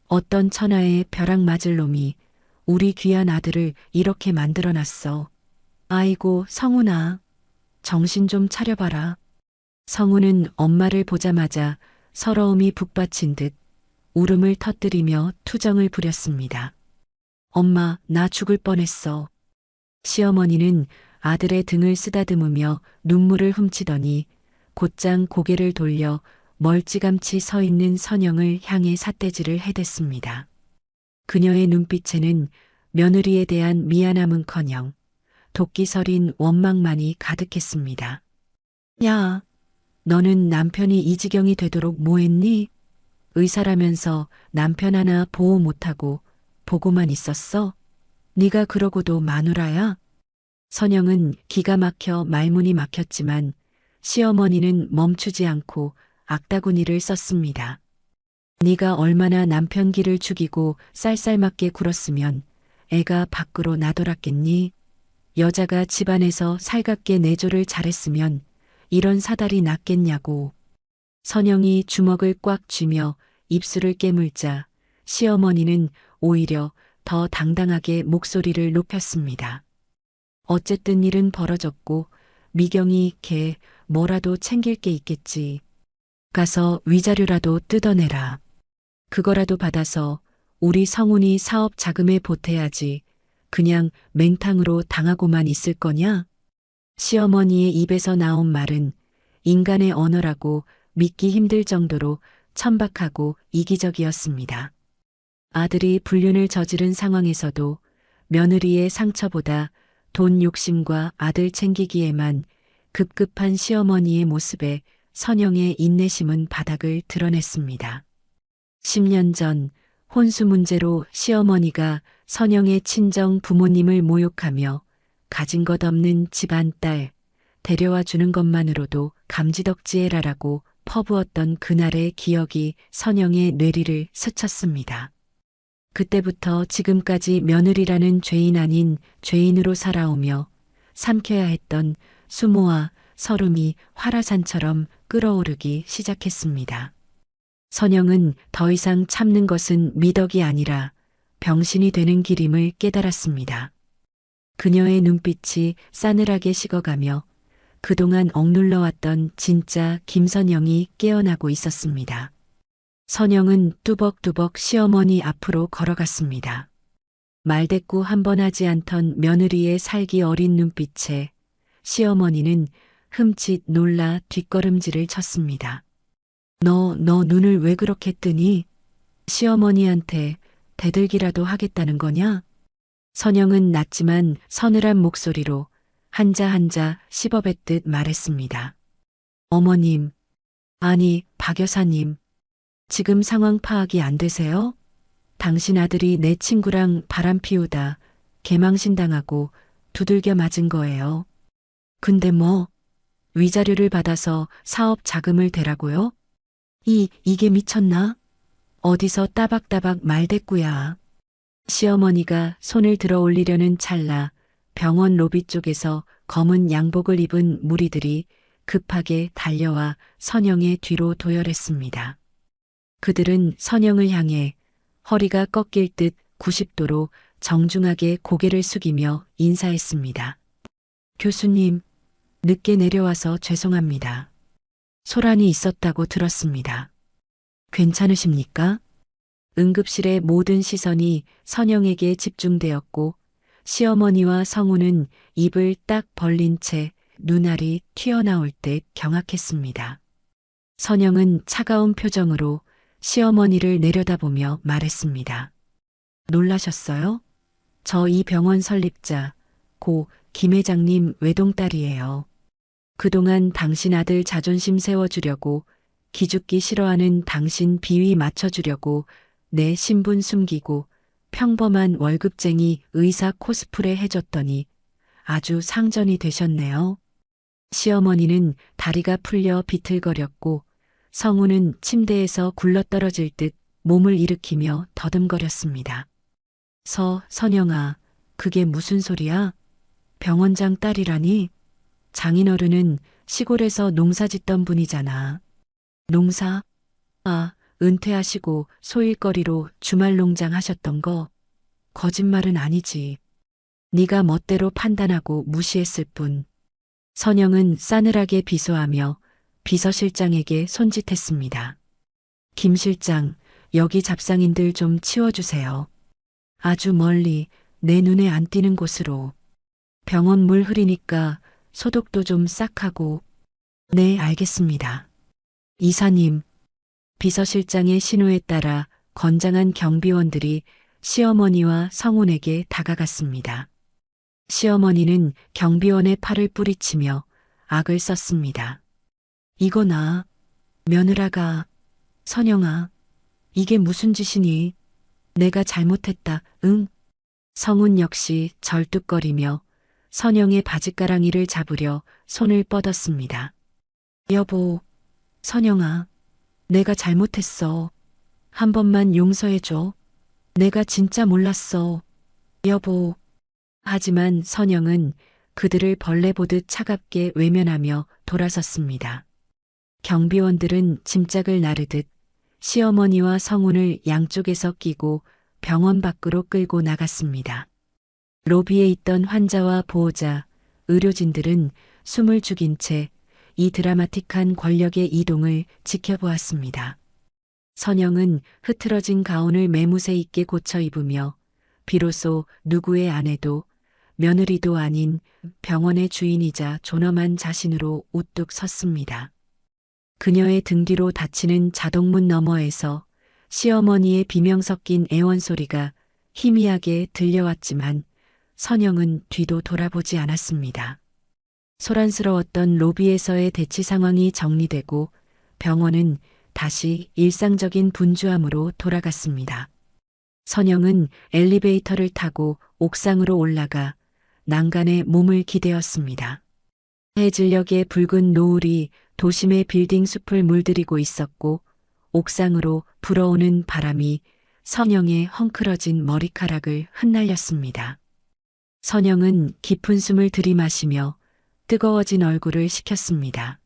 A: 어떤 천하의 벼락 맞을 놈이 우리 귀한 아들을 이렇게 만들어놨어. 아이고, 성훈아. 정신 좀 차려봐라. 성훈은 엄마를 보자마자 서러움이 북받친 듯 울음을 터뜨리며 투정을 부렸습니다. 엄마, 나 죽을 뻔했어. 시어머니는 아들의 등을 쓰다듬으며 눈물을 훔치더니 곧장 고개를 돌려 멀찌감치 서 있는 선영을 향해 삿대질을 해댔습니다. 그녀의 눈빛에는 며느리에 대한 미안함은커녕 도끼 서린 원망만이 가득했습니다. 야, 너는 남편이 이 지경이 되도록 뭐 했니? 의사라면서 남편 하나 보호 못하고 보고만 있었어? 네가 그러고도 마누라야? 선영은 기가 막혀 말문이 막혔지만 시어머니는 멈추지 않고 악다구니를 썼습니다. 네가 얼마나 남편 기를 죽이고 쌀쌀맞게 굴었으면 애가 밖으로 나돌았겠니? 여자가 집안에서 살갑게 내조를 잘했으면 이런 사달이 났겠냐고. 선영이 주먹을 꽉 쥐며 입술을 깨물자 시어머니는 오히려 더 당당하게 목소리를 높였습니다. 어쨌든 일은 벌어졌고 미경이 걔 뭐라도 챙길 게 있겠지. 가서 위자료라도 뜯어내라. 그거라도 받아서 우리 성훈이 사업 자금에 보태야지. 그냥 맹탕으로 당하고만 있을 거냐? 시어머니의 입에서 나온 말은 인간의 언어라고 믿기 힘들 정도로 천박하고 이기적이었습니다. 아들이 불륜을 저지른 상황에서도 며느리의 상처보다 돈 욕심과 아들 챙기기에만 급급한 시어머니의 모습에 선영의 인내심은 바닥을 드러냈습니다. 10년 전 혼수 문제로 시어머니가 선영의 친정 부모님을 모욕하며 가진 것 없는 집안 딸 데려와 주는 것만으로도 감지덕지해라라고 퍼부었던 그날의 기억이 선영의 뇌리를 스쳤습니다. 그때부터 지금까지 며느리라는 죄인 아닌 죄인으로 살아오며 삼켜야 했던 수모와 서름이 활화산처럼 끓어오르기 시작했습니다. 선영은 더 이상 참는 것은 미덕이 아니라 병신이 되는 길임을 깨달았습니다. 그녀의 눈빛이 싸늘하게 식어가며 그동안 억눌러왔던 진짜 김선영이 깨어나고 있었습니다. 선영은 뚜벅뚜벅 시어머니 앞으로 걸어갔습니다. 말대꾸 한 번 하지 않던 며느리의 살기 어린 눈빛에 시어머니는 흠칫 놀라 뒷걸음질을 쳤습니다. 너 눈을 왜 그렇게 뜨니? 시어머니한테 대들기라도 하겠다는 거냐? 선영은 낮지만 서늘한 목소리로 한자 씹어뱉듯 말했습니다. 어머님, 아니 박 여사님, 지금 상황 파악이 안 되세요? 당신 아들이 내 친구랑 바람 피우다 개망신당하고 두들겨 맞은 거예요. 근데 뭐 위자료를 받아서 사업 자금을 대라고요? 이게 미쳤나? 어디서 따박따박 말대꾸야. 시어머니가 손을 들어 올리려는 찰나 병원 로비 쪽에서 검은 양복을 입은 무리들이 급하게 달려와 선영의 뒤로 도열했습니다. 그들은 선영을 향해 허리가 꺾일 듯 90도로 정중하게 고개를 숙이며 인사했습니다. 교수님, 늦게 내려와서 죄송합니다. 소란이 있었다고 들었습니다. 괜찮으십니까? 응급실의 모든 시선이 선영에게 집중되었고 시어머니와 성우는 입을 딱 벌린 채 눈알이 튀어나올 듯 경악했습니다. 선영은 차가운 표정으로 시어머니를 내려다보며 말했습니다. 놀라셨어요? 저 이 병원 설립자 고 김 회장님 외동딸이에요. 그동안 당신 아들 자존심 세워주려고 기죽기 싫어하는 당신 비위 맞춰주려고 내 신분 숨기고 평범한 월급쟁이 의사 코스프레 해줬더니 아주 상전이 되셨네요. 시어머니는 다리가 풀려 비틀거렸고 성우는 침대에서 굴러떨어질 듯 몸을 일으키며 더듬거렸습니다. 선영아, 그게 무슨 소리야? 병원장 딸이라니? 장인어른은 시골에서 농사 짓던 분이잖아. 농사? 아, 은퇴하시고 소일거리로 주말 농장 하셨던 거. 거짓말은 아니지. 네가 멋대로 판단하고 무시했을 뿐. 선영은 싸늘하게 비소하며 비서실장에게 손짓했습니다. 김 실장, 여기 잡상인들 좀 치워주세요. 아주 멀리 내 눈에 안 띄는 곳으로. 병원 물 흐리니까 소독도 좀 싹 하고. 네, 알겠습니다. 이사님, 비서실장의 신호에 따라 건장한 경비원들이 시어머니와 성운에게 다가갔습니다. 시어머니는 경비원의 팔을 뿌리치며 악을 썼습니다. 이거나, 며느라가, 선영아, 이게 무슨 짓이니? 내가 잘못했다, 응? 성운 역시 절뚝거리며 선영의 바짓가랑이를 잡으려 손을 뻗었습니다. 여보, 선영아, 내가 잘못했어. 한 번만 용서해줘. 내가 진짜 몰랐어. 여보. 하지만 선영은 그들을 벌레 보듯 차갑게 외면하며 돌아섰습니다. 경비원들은 짐짝을 나르듯 시어머니와 성운을 양쪽에서 끼고 병원 밖으로 끌고 나갔습니다. 로비에 있던 환자와 보호자, 의료진들은 숨을 죽인 채 이 드라마틱한 권력의 이동을 지켜보았습니다. 선영은 흐트러진 가운을 매무새 있게 고쳐 입으며 비로소 누구의 아내도 며느리도 아닌 병원의 주인이자 존엄한 자신으로 우뚝 섰습니다. 그녀의 등 뒤로 닫히는 자동문 너머에서 시어머니의 비명 섞인 애원 소리가 희미하게 들려왔지만 선영은 뒤도 돌아보지 않았습니다. 소란스러웠던 로비에서의 대치 상황이 정리되고 병원은 다시 일상적인 분주함으로 돌아갔습니다. 선영은 엘리베이터를 타고 옥상으로 올라가 난간에 몸을 기대었습니다. 해질녘의 붉은 노을이 도심의 빌딩 숲을 물들이고 있었고 옥상으로 불어오는 바람이 선영의 헝클어진 머리카락을 흩날렸습니다. 선영은 깊은 숨을 들이마시며 뜨거워진 얼굴을 식혔습니다.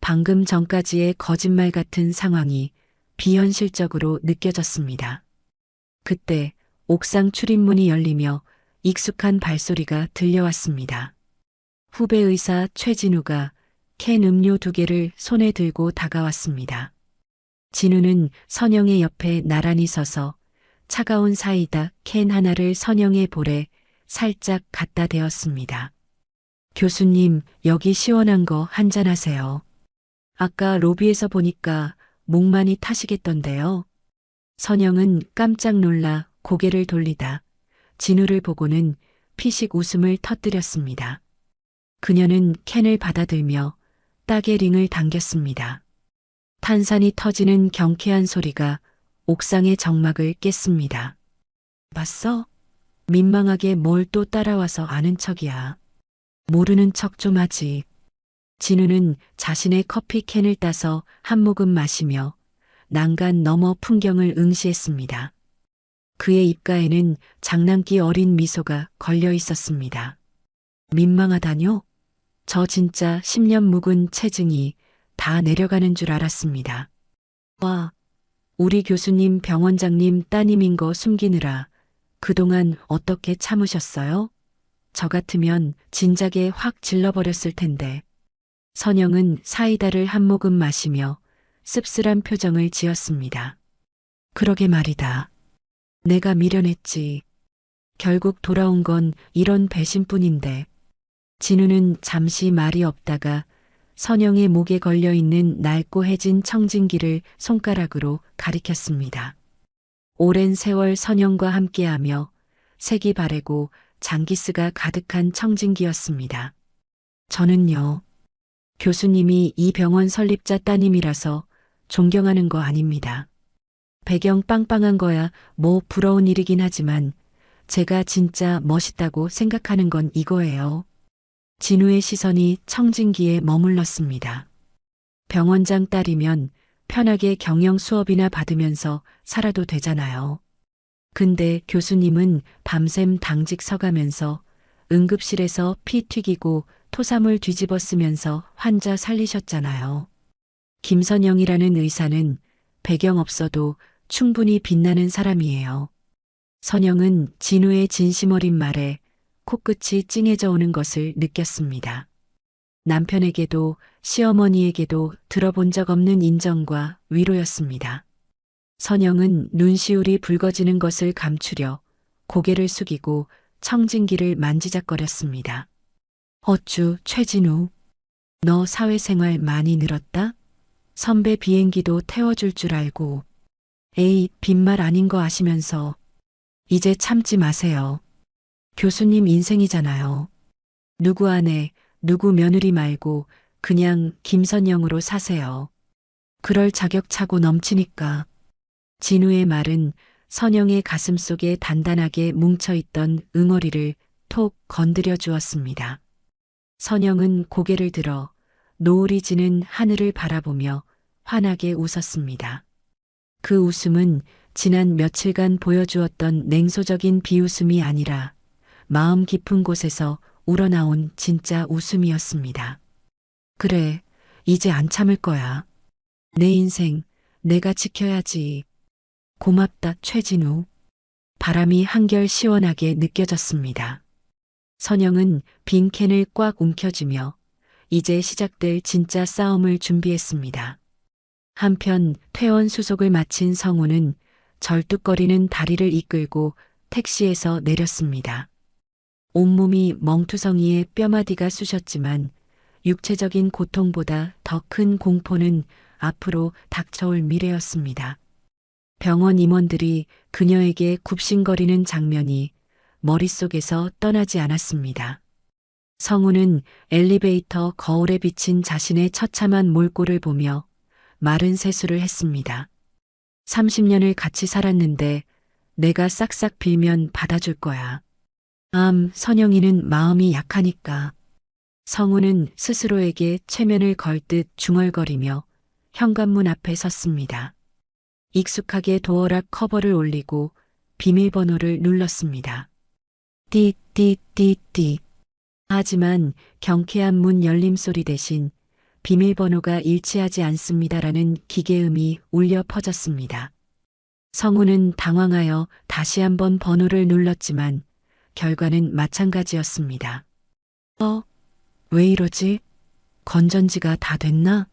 A: 방금 전까지의 거짓말 같은 상황이 비현실적으로 느껴졌습니다. 그때 옥상 출입문이 열리며 익숙한 발소리가 들려왔습니다. 후배 의사 최진우가 캔 음료 2개를 손에 들고 다가왔습니다. 진우는 선영의 옆에 나란히 서서 차가운 사이다 캔 하나를 선영의 볼에 살짝 갖다 대었습니다. 교수님, 여기 시원한 거 한잔하세요. 아까 로비에서 보니까 목 많이 타시겠던데요. 선영은 깜짝 놀라 고개를 돌리다 진우를 보고는 피식 웃음을 터뜨렸습니다. 그녀는 캔을 받아들며 딱에 링을 당겼습니다. 탄산이 터지는 경쾌한 소리가 옥상의 정막을 깼습니다. 봤어? 민망하게 뭘 또 따라와서 아는 척이야. 모르는 척 좀 하지. 진우는 자신의 커피 캔을 따서 한 모금 마시며 난간 너머 풍경을 응시했습니다. 그의 입가에는 장난기 어린 미소가 걸려 있었습니다. 민망하다뇨? 저 진짜 10년 묵은 체증이 다 내려가는 줄 알았습니다. 와, 우리 교수님 병원장님 따님인 거 숨기느라 그동안 어떻게 참으셨어요? 저 같으면 진작에 확 질러버렸을 텐데. 선영은 사이다를 한 모금 마시며 씁쓸한 표정을 지었습니다. 그러게 말이다. 내가 미련했지. 결국 돌아온 건 이런 배신뿐인데. 진우는 잠시 말이 없다가 선영의 목에 걸려있는 낡고해진 청진기를 손가락으로 가리켰습니다. 오랜 세월 선영과 함께하며 색이 바래고 장기스가 가득한 청진기였습니다. 저는요, 교수님이 이 병원 설립자 따님이라서 존경하는 거 아닙니다. 배경 빵빵한 거야 뭐 부러운 일이긴 하지만 제가 진짜 멋있다고 생각하는 건 이거예요. 진우의 시선이 청진기에 머물렀습니다. 병원장 딸이면 편하게 경영 수업이나 받으면서 살아도 되잖아요. 근데 교수님은 밤샘 당직 서가면서 응급실에서 피 튀기고 토사물 뒤집어 쓰면서 환자 살리셨잖아요. 김선영이라는 의사는 배경 없어도 충분히 빛나는 사람이에요. 선영은 진우의 진심 어린 말에 코끝이 찡해져 오는 것을 느꼈습니다. 남편에게도 시어머니에게도 들어본 적 없는 인정과 위로였습니다. 선영은 눈시울이 붉어지는 것을 감추려 고개를 숙이고 청진기를 만지작거렸습니다. 어쭈, 최진우. 너 사회생활 많이 늘었다? 선배 비행기도 태워줄 줄 알고. 에이, 빈말 아닌 거 아시면서. 이제 참지 마세요. 교수님 인생이잖아요. 누구 아내, 누구 며느리 말고 그냥 김선영으로 사세요. 그럴 자격 차고 넘치니까. 진우의 말은 선영의 가슴 속에 단단하게 뭉쳐있던 응어리를 톡 건드려 주었습니다. 선영은 고개를 들어 노을이 지는 하늘을 바라보며 환하게 웃었습니다. 그 웃음은 지난 며칠간 보여주었던 냉소적인 비웃음이 아니라 마음 깊은 곳에서 우러나온 진짜 웃음이었습니다. 그래, 이제 안 참을 거야. 내 인생 내가 지켜야지. 고맙다, 최진우. 바람이 한결 시원하게 느껴졌습니다. 선영은 빈 캔을 꽉 움켜쥐며 이제 시작될 진짜 싸움을 준비했습니다. 한편 퇴원 수속을 마친 성우는 절뚝거리는 다리를 이끌고 택시에서 내렸습니다. 온몸이 멍투성이에 뼈마디가 쑤셨지만 육체적인 고통보다 더 큰 공포는 앞으로 닥쳐올 미래였습니다. 병원 임원들이 그녀에게 굽신거리는 장면이 머릿속에서 떠나지 않았습니다. 성우는 엘리베이터 거울에 비친 자신의 처참한 몰골을 보며 마른 세수를 했습니다. 30년을 같이 살았는데 내가 싹싹 빌면 받아줄 거야. 선영이는 마음이 약하니까. 성우는 스스로에게 체면을 걸 듯 중얼거리며 현관문 앞에 섰습니다. 익숙하게 도어락 커버를 올리고 비밀번호를 눌렀습니다. 띠띠띠띠. 하지만 경쾌한 문 열림 소리 대신 비밀번호가 일치하지 않습니다라는 기계음이 울려 퍼졌습니다. 성우는 당황하여 다시 한번 번호를 눌렀지만 결과는 마찬가지였습니다. 왜 이러지? 건전지가 다 됐나?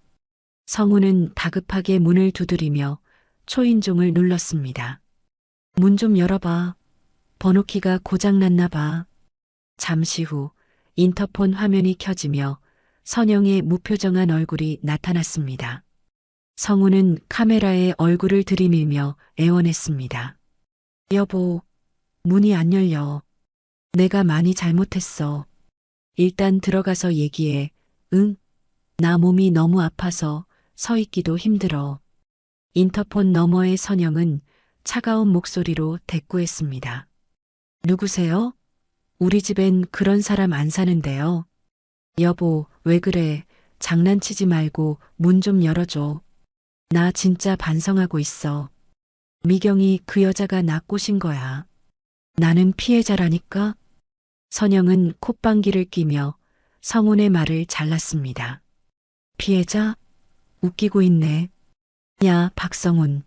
A: 성우는 다급하게 문을 두드리며 초인종을 눌렀습니다. 문 좀 열어봐. 번호키가 고장났나 봐. 잠시 후 인터폰 화면이 켜지며 선영의 무표정한 얼굴이 나타났습니다. 성우는 카메라에 얼굴을 들이밀며 애원했습니다. 여보, 문이 안 열려. 내가 많이 잘못했어. 일단 들어가서 얘기해. 응? 나 몸이 너무 아파서 서 있기도 힘들어. 인터폰 너머의 선영은 차가운 목소리로 대꾸했습니다. 누구세요? 우리 집엔 그런 사람 안 사는데요. 여보, 왜 그래? 장난치지 말고 문 좀 열어줘. 나 진짜 반성하고 있어. 미경이 그 여자가 나 꼬신 거야. 나는 피해자라니까? 선영은 콧방귀를 끼며 성훈의 말을 잘랐습니다. 피해자? 웃기고 있네. 야, 박성훈.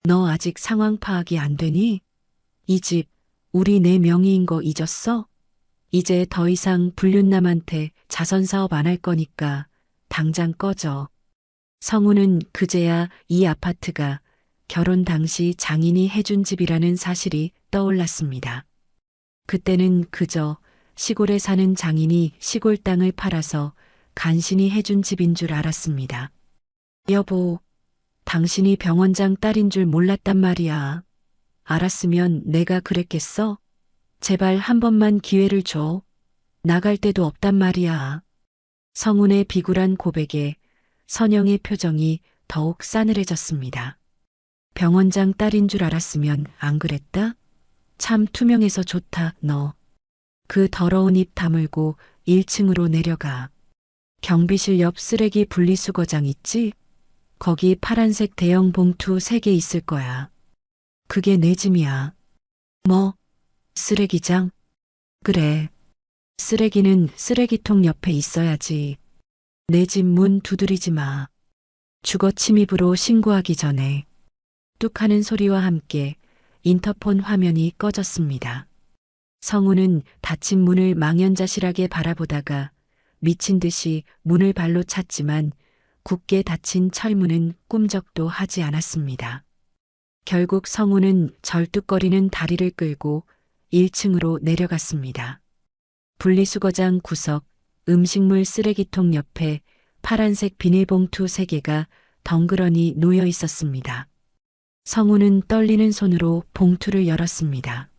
A: 너 아직 상황 파악이 안 되니? 이 집, 우리 네 명의인 거 잊었어? 이제 더 이상 불륜남한테 자선사업 안 할 거니까 당장 꺼져. 성우는 그제야 이 아파트가 결혼 당시 장인이 해준 집이라는 사실이 떠올랐습니다. 그때는 그저 시골에 사는 장인이 시골 땅을 팔아서 간신히 해준 집인 줄 알았습니다. 여보, 당신이 병원장 딸인 줄 몰랐단 말이야. 알았으면 내가 그랬겠어? 제발 한 번만 기회를 줘. 나갈 데도 없단 말이야. 성훈의 비굴한 고백에 선영의 표정이 더욱 싸늘해졌습니다. 병원장 딸인 줄 알았으면 안 그랬다? 참 투명해서 좋다, 너. 그 더러운 입 다물고 1층으로 내려가. 경비실 옆 쓰레기 분리수거장 있지? 거기 파란색 대형 봉투 3개 있을 거야. 그게 내 짐이야. 뭐? 쓰레기장? 그래. 쓰레기는 쓰레기통 옆에 있어야지. 내 집 문 두드리지 마. 주거 침입으로 신고하기 전에. 뚝 하는 소리와 함께 인터폰 화면이 꺼졌습니다. 성우는 닫힌 문을 망연자실하게 바라보다가 미친 듯이 문을 발로 찼지만 굳게 닫힌 철문은 꿈쩍도 하지 않았습니다. 결국 성우는 절뚝거리는 다리를 끌고 1층으로 내려갔습니다. 분리수거장 구석, 음식물 쓰레기통 옆에 파란색 비닐봉투 3개가 덩그러니 놓여 있었습니다. 성우는 떨리는 손으로 봉투를 열었습니다.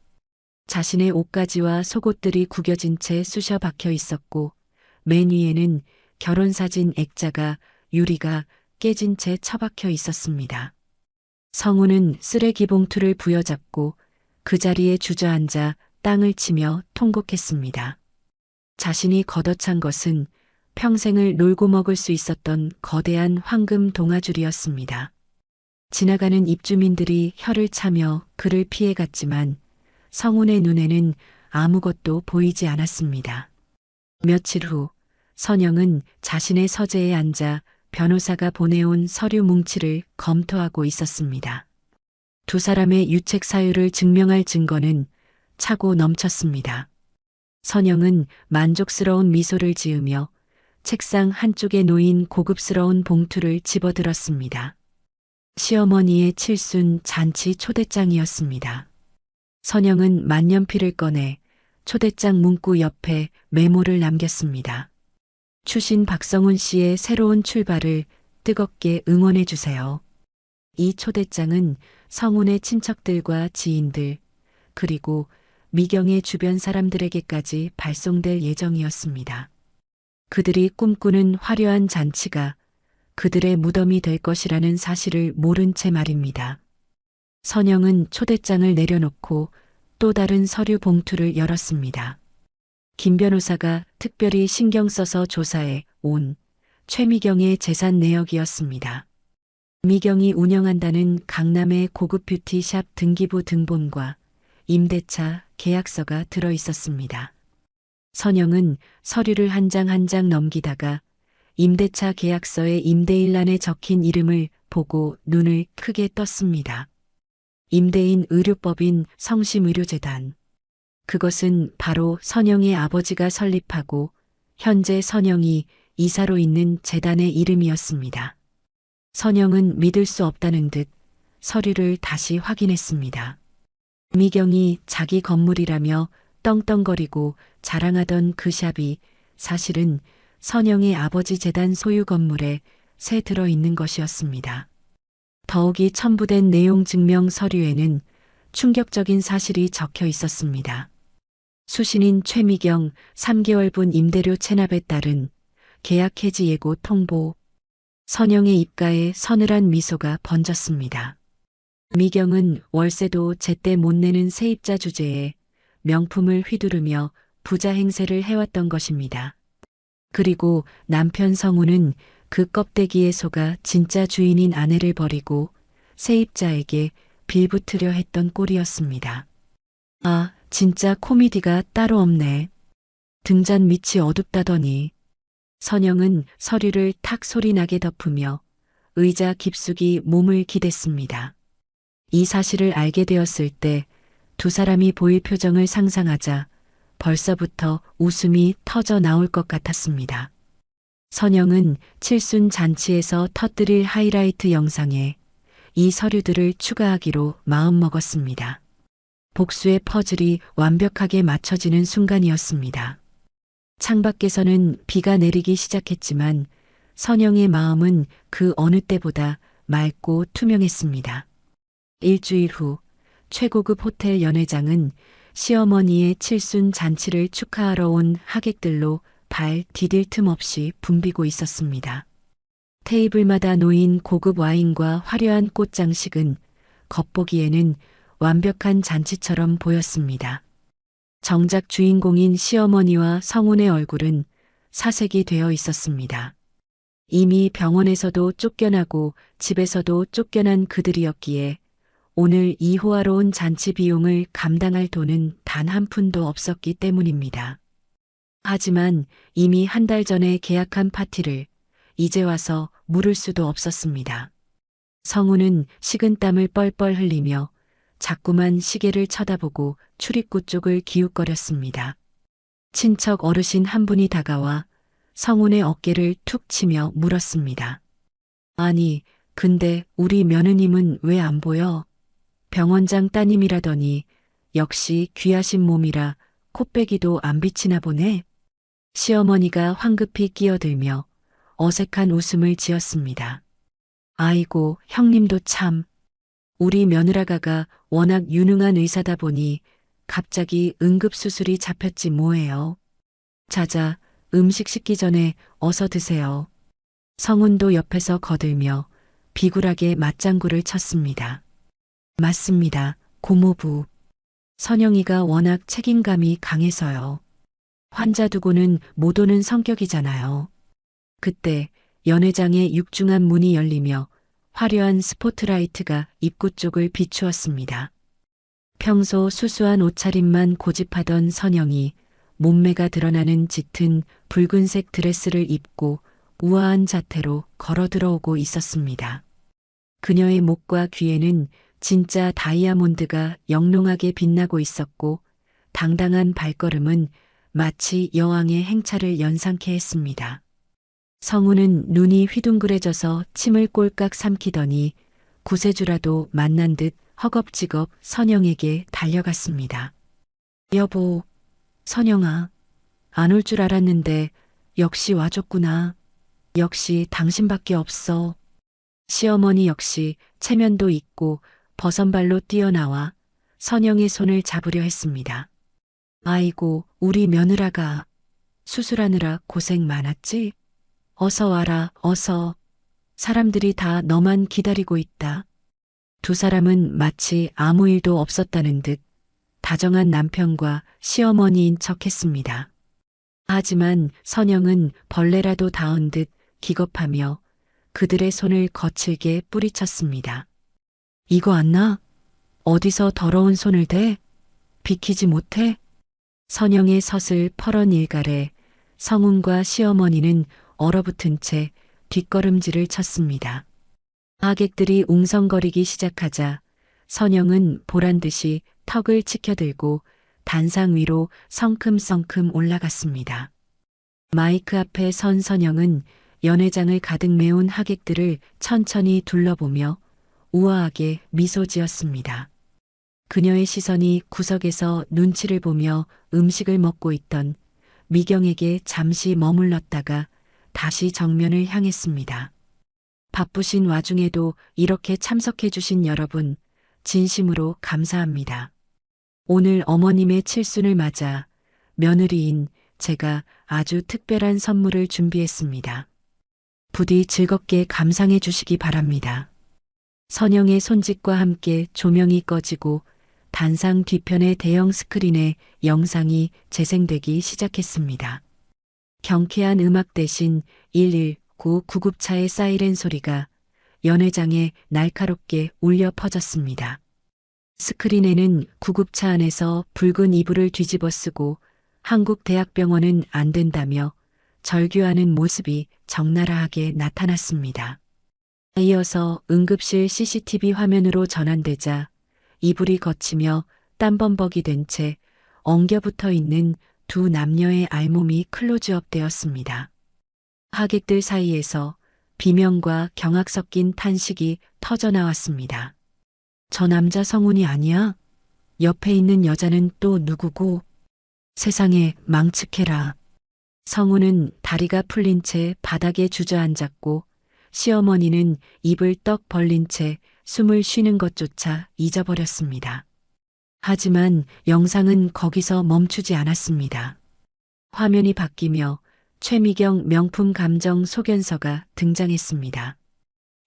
A: 자신의 옷가지와 속옷들이 구겨진 채 쑤셔 박혀 있었고 맨 위에는 결혼사진 액자가 유리가 깨진 채 처박혀 있었습니다. 성우는 쓰레기 봉투를 부여잡고 그 자리에 주저앉아 땅을 치며 통곡했습니다. 자신이 걷어찬 것은 평생을 놀고 먹을 수 있었던 거대한 황금 동아줄이었습니다. 지나가는 입주민들이 혀를 차며 그를 피해갔지만 성훈의 눈에는 아무것도 보이지 않았습니다. 며칠 후 선영은 자신의 서재에 앉아 변호사가 보내온 서류 뭉치를 검토하고 있었습니다. 두 사람의 유책 사유를 증명할 증거는 차고 넘쳤습니다. 선영은 만족스러운 미소를 지으며 책상 한쪽에 놓인 고급스러운 봉투를 집어들었습니다. 시어머니의 칠순 잔치 초대장이었습니다. 선영은 만년필을 꺼내 초대장 문구 옆에 메모를 남겼습니다. 추신 박성훈 씨의 새로운 출발을 뜨겁게 응원해 주세요. 이 초대장은 성훈의 친척들과 지인들, 그리고 미경의 주변 사람들에게까지 발송될 예정이었습니다. 그들이 꿈꾸는 화려한 잔치가 그들의 무덤이 될 것이라는 사실을 모른 채 말입니다. 선영은 초대장을 내려놓고 또 다른 서류 봉투를 열었습니다. 김 변호사가 특별히 신경 써서 조사해 온 최미경의 재산 내역이었습니다. 미경이 운영한다는 강남의 고급 뷰티샵 등기부 등본과 임대차 계약서가 들어 있었습니다. 선영은 서류를 한 장 한 장 넘기다가 임대차 계약서의 임대일란에 적힌 이름을 보고 눈을 크게 떴습니다. 임대인 의료법인 성심의료재단. 그것은 바로 선영의 아버지가 설립하고 현재 선영이 이사로 있는 재단의 이름이었습니다. 선영은 믿을 수 없다는 듯 서류를 다시 확인했습니다. 미경이 자기 건물이라며 떵떵거리고 자랑하던 그 샵이 사실은 선영의 아버지 재단 소유 건물에 새 들어있는 것이었습니다. 더욱이 첨부된 내용 증명 서류에는 충격적인 사실이 적혀 있었습니다. 수신인 최미경 3개월분 임대료 체납에 따른 계약 해지 예고 통보. 선영의 입가에 서늘한 미소가 번졌습니다. 미경은 월세도 제때 못 내는 세입자 주제에 명품을 휘두르며 부자 행세를 해왔던 것입니다. 그리고 남편 성우는 그 껍데기에 속아 진짜 주인인 아내를 버리고 세입자에게 빌붙으려 했던 꼴이었습니다. 아, 진짜 코미디가 따로 없네. 등잔 밑이 어둡다더니. 선영은 서류를 탁 소리나게 덮으며 의자 깊숙이 몸을 기댔습니다. 이 사실을 알게 되었을 때 두 사람이 보일 표정을 상상하자 벌써부터 웃음이 터져 나올 것 같았습니다. 선영은 칠순 잔치에서 터뜨릴 하이라이트 영상에 이 서류들을 추가하기로 마음먹었습니다. 복수의 퍼즐이 완벽하게 맞춰지는 순간이었습니다. 창밖에서는 비가 내리기 시작했지만 선영의 마음은 그 어느 때보다 맑고 투명했습니다. 일주일 후 최고급 호텔 연회장은 시어머니의 칠순 잔치를 축하하러 온 하객들로 발 디딜 틈 없이 붐비고 있었습니다. 테이블마다 놓인 고급 와인과 화려한 꽃장식은 겉보기에는 완벽한 잔치처럼 보였습니다. 정작 주인공인 시어머니와 성훈의 얼굴은 사색이 되어 있었습니다. 이미 병원에서도 쫓겨나고 집에서도 쫓겨난 그들이었기에 오늘 이 호화로운 잔치 비용을 감당할 돈은 단 한 푼도 없었기 때문입니다. 하지만 이미 한 달 전에 계약한 파티를 이제 와서 물을 수도 없었습니다. 성우는 식은땀을 뻘뻘 흘리며 자꾸만 시계를 쳐다보고 출입구 쪽을 기웃거렸습니다. 친척 어르신 한 분이 다가와 성훈의 어깨를 툭 치며 물었습니다. 아니, 근데 우리 며느님은 왜 안 보여? 병원장 따님이라더니 역시 귀하신 몸이라 콧배기도 안 비치나 보네. 시어머니가 황급히 끼어들며 어색한 웃음을 지었습니다. 아이고, 형님도 참. 우리 며느라가가 워낙 유능한 의사다 보니 갑자기 응급수술이 잡혔지 뭐예요. 자자, 음식 식기 전에 어서 드세요. 성훈도 옆에서 거들며 비굴하게 맞장구를 쳤습니다. 맞습니다, 고모부. 선영이가 워낙 책임감이 강해서요. 환자 두고는 못 오는 성격이잖아요. 그때 연회장의 육중한 문이 열리며 화려한 스포트라이트가 입구 쪽을 비추었습니다. 평소 수수한 옷차림만 고집하던 선영이 몸매가 드러나는 짙은 붉은색 드레스를 입고 우아한 자태로 걸어 들어오고 있었습니다. 그녀의 목과 귀에는 진짜 다이아몬드가 영롱하게 빛나고 있었고 당당한 발걸음은 마치 여왕의 행차를 연상케 했습니다. 성우는 눈이 휘둥그레져서 침을 꼴깍 삼키더니 구세주라도 만난 듯 허겁지겁 선영에게 달려갔습니다. 여보, 선영아, 안 올 줄 알았는데 역시 와줬구나. 역시 당신밖에 없어. 시어머니 역시 체면도 있고 버선발로 뛰어나와 선영의 손을 잡으려 했습니다. 아이고, 우리 며느라가 수술하느라 고생 많았지? 어서 와라, 어서. 사람들이 다 너만 기다리고 있다. 두 사람은 마치 아무 일도 없었다는 듯 다정한 남편과 시어머니인 척했습니다. 하지만 선영은 벌레라도 닿은 듯 기겁하며 그들의 손을 거칠게 뿌리쳤습니다. 이거 안 나? 어디서 더러운 손을 대? 비키지 못해? 선영의 서슬 퍼런 일갈에 성훈과 시어머니는 얼어붙은 채 뒷걸음질을 쳤습니다. 하객들이 웅성거리기 시작하자 선영은 보란듯이 턱을 치켜들고 단상 위로 성큼성큼 올라갔습니다. 마이크 앞에 선 선영은 연회장을 가득 메운 하객들을 천천히 둘러보며 우아하게 미소 지었습니다. 그녀의 시선이 구석에서 눈치를 보며 음식을 먹고 있던 미경에게 잠시 머물렀다가 다시 정면을 향했습니다. 바쁘신 와중에도 이렇게 참석해 주신 여러분, 진심으로 감사합니다. 오늘 어머님의 칠순을 맞아 며느리인 제가 아주 특별한 선물을 준비했습니다. 부디 즐겁게 감상해 주시기 바랍니다. 선영의 손짓과 함께 조명이 꺼지고 단상 뒤편의 대형 스크린에 영상이 재생되기 시작했습니다. 경쾌한 음악 대신 119 구급차의 사이렌 소리가 연회장에 날카롭게 울려 퍼졌습니다. 스크린에는 구급차 안에서 붉은 이불을 뒤집어 쓰고 한국대학병원은 안 된다며 절규하는 모습이 적나라하게 나타났습니다. 이어서 응급실 CCTV 화면으로 전환되자 이불이 걷히며 땀범벅이 된 채 엉겨붙어 있는 두 남녀의 알몸이 클로즈업 되었습니다. 하객들 사이에서 비명과 경악 섞인 탄식이 터져나왔습니다. 저 남자 성훈이 아니야? 옆에 있는 여자는 또 누구고? 세상에 망측해라. 성훈은 다리가 풀린 채 바닥에 주저앉았고 시어머니는 입을 떡 벌린 채 숨을 쉬는 것조차 잊어버렸습니다. 하지만 영상은 거기서 멈추지 않았습니다. 화면이 바뀌며 최미경 명품 감정 소견서가 등장했습니다.